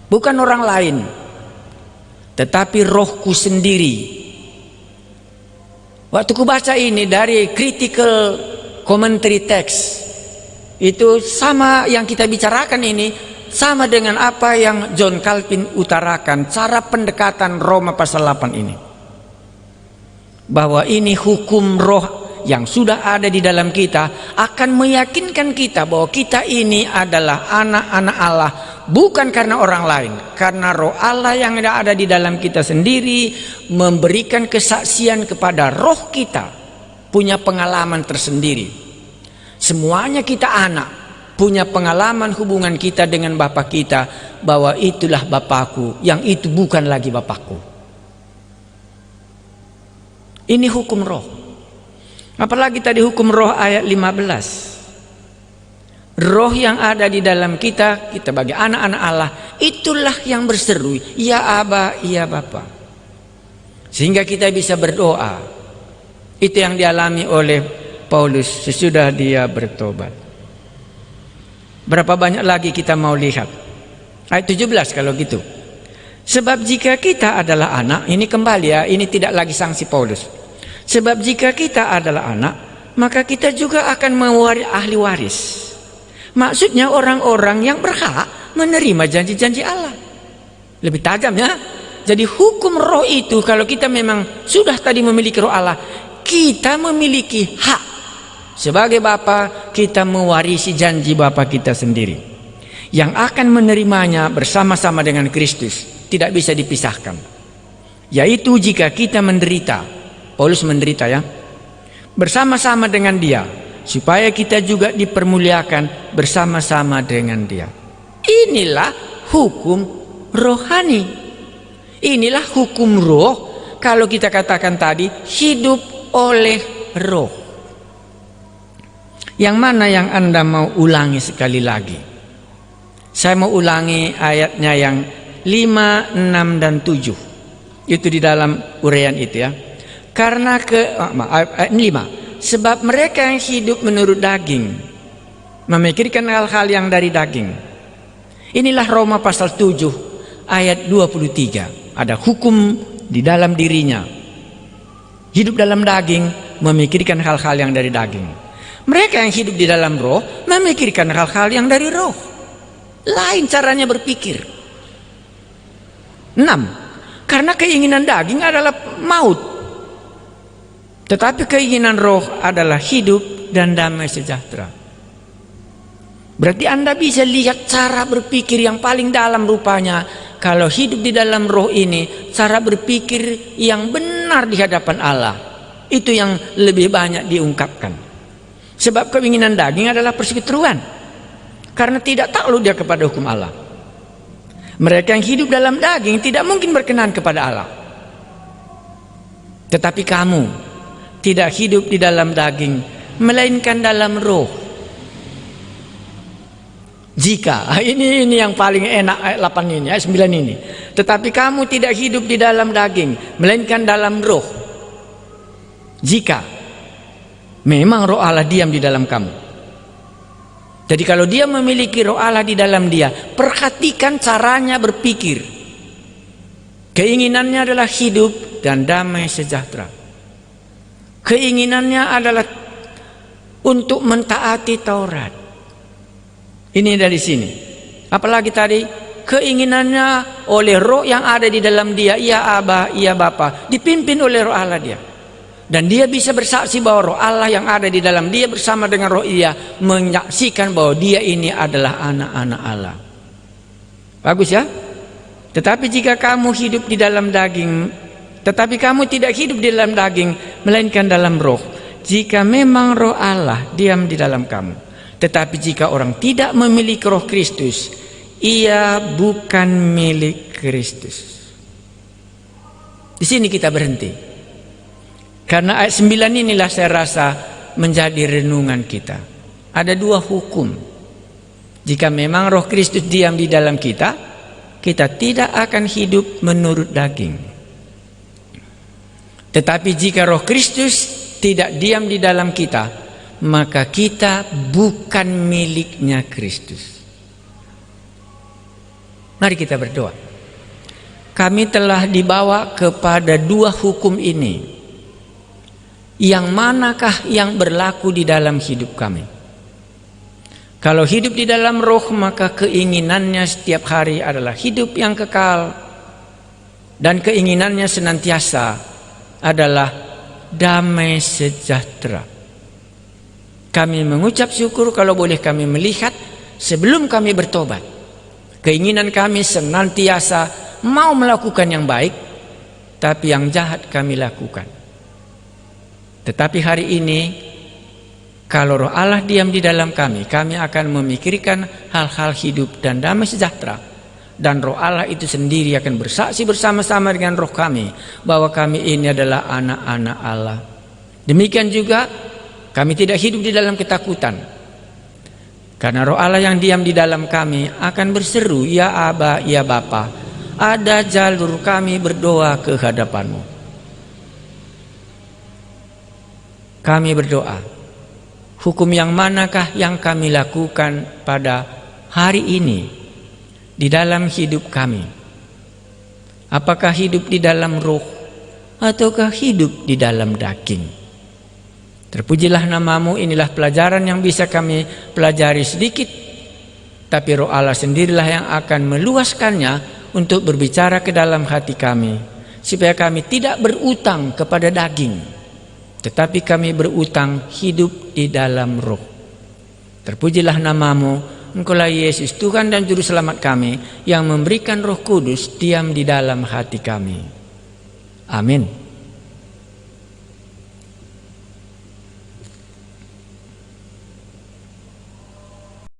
Bukan orang lain, tetapi rohku sendiri. Waktu ku baca ini dari critical commentary text, itu sama yang kita bicarakan ini, sama dengan apa yang John Calvin utarakan, cara pendekatan Roma pasal 8 ini. Bahwa ini hukum roh yang sudah ada di dalam kita akan meyakinkan kita bahwa kita ini adalah anak-anak Allah, bukan karena orang lain, karena roh Allah yang ada di dalam kita sendiri memberikan kesaksian kepada roh kita, punya pengalaman tersendiri. Semuanya kita anak, punya pengalaman hubungan kita dengan Bapa kita, bahwa itulah Bapakku, yang itu bukan lagi Bapakku. Ini hukum roh. Apalagi tadi hukum roh ayat 15. Roh yang ada di dalam kita, kita bagi anak-anak Allah, itulah yang berseru, ya Aba, ya Bapa. Sehingga kita bisa berdoa. Itu yang dialami oleh Paulus sesudah dia bertobat. Berapa banyak lagi kita mau lihat? Ayat 17 kalau gitu. Sebab jika kita adalah anak, ini kembali ya, ini tidak lagi sanksi Paulus. Sebab jika kita adalah anak, maka kita juga akan mewaris ahli waris. Maksudnya orang-orang yang berhak menerima janji-janji Allah. Lebih tajam ya. Jadi hukum roh itu, kalau kita memang sudah tadi memiliki roh Allah, kita memiliki hak. Sebagai Bapa, kita mewarisi janji Bapa kita sendiri, yang akan menerimanya bersama-sama dengan Kristus. Tidak bisa dipisahkan. Yaitu jika kita menderita, Paulus menderita ya, bersama-sama dengan dia, supaya kita juga dipermuliakan bersama-sama dengan dia. Inilah hukum rohani. Inilah hukum roh. Kalau kita katakan tadi, hidup oleh roh. Yang mana yang Anda mau ulangi sekali lagi? Saya mau ulangi ayatnya yang 5, 6, dan 7. Itu di dalam uraian itu ya. Karena ayat 5. Sebab mereka yang hidup menurut daging memikirkan hal-hal yang dari daging. Inilah Roma pasal 7 ayat 23. Ada hukum di dalam dirinya. Hidup dalam daging memikirkan hal-hal yang dari daging. Mereka yang hidup di dalam roh memikirkan hal-hal yang dari roh. Lain caranya berpikir. 6. Karena keinginan daging adalah maut, tetapi keinginan roh adalah hidup dan damai sejahtera. Berarti Anda bisa lihat cara berpikir yang paling dalam rupanya. Kalau hidup di dalam roh ini, cara berpikir yang benar di hadapan Allah, itu yang lebih banyak diungkapkan. Sebab keinginan daging adalah perseteruan, karena tidak takluk dia kepada hukum Allah. Mereka yang hidup dalam daging tidak mungkin berkenan kepada Allah. Tetapi kamu tidak hidup di dalam daging, melainkan dalam roh. Jika, ini yang paling enak ayat 8 ini, ayat 9 ini. Tetapi kamu tidak hidup di dalam daging, melainkan dalam roh. Jika memang roh Allah diam di dalam kamu. Jadi kalau dia memiliki roh Allah di dalam dia, perhatikan caranya berpikir. Keinginannya adalah hidup dan damai sejahtera. Keinginannya adalah untuk mentaati Taurat. Ini dari sini. Apalagi tadi, keinginannya oleh roh yang ada di dalam dia, ya Aba, ya Bapa, dipimpin oleh roh Allah dia. Dan dia bisa bersaksi bahwa roh Allah yang ada di dalam dia bersama dengan roh dia menyaksikan bahwa dia ini adalah anak-anak Allah. Bagus ya? Tetapi jika kamu hidup di dalam daging, tetapi kamu tidak hidup di dalam daging, melainkan dalam roh. Jika memang roh Allah diam di dalam kamu. Tetapi jika orang tidak memiliki roh Kristus, ia bukan milik Kristus. Di sini kita berhenti. Karena ayat 9 inilah saya rasa menjadi renungan kita. Ada dua hukum. Jika memang roh Kristus diam di dalam kita, kita tidak akan hidup menurut daging. Tetapi jika roh Kristus tidak diam di dalam kita, maka kita bukan miliknya Kristus. Mari kita berdoa. Kami telah dibawa kepada dua hukum ini. Yang manakah yang berlaku di dalam hidup kami? Kalau hidup di dalam roh, maka keinginannya setiap hari adalah hidup yang kekal, dan keinginannya senantiasa adalah damai sejahtera. Kami mengucap syukur kalau boleh kami melihat sebelum kami bertobat. Keinginan kami senantiasa mau melakukan yang baik, tapi yang jahat kami lakukan. Tetapi hari ini, kalau roh Allah diam di dalam kami, kami akan memikirkan hal-hal hidup dan damai sejahtera. Dan roh Allah itu sendiri akan bersaksi bersama-sama dengan roh kami bahwa kami ini adalah anak-anak Allah. Demikian juga kami tidak hidup di dalam ketakutan. Karena roh Allah yang diam di dalam kami akan berseru, ya Aba, ya Bapa, ada jalur kami berdoa ke hadapan-Mu. Kami berdoa, hukum yang manakah yang kami lakukan pada hari ini di dalam hidup kami? Apakah hidup di dalam roh ataukah hidup di dalam daging? Terpujilah nama-Mu, inilah pelajaran yang bisa kami pelajari sedikit, tapi roh Allah sendirilah yang akan meluaskannya untuk berbicara ke dalam hati kami, supaya kami tidak berutang kepada daging, tetapi kami berutang hidup di dalam roh. Terpujilah nama-Mu, Engkaulah Yesus, Tuhan dan Juru Selamat kami, yang memberikan Roh Kudus diam di dalam hati kami. Amin.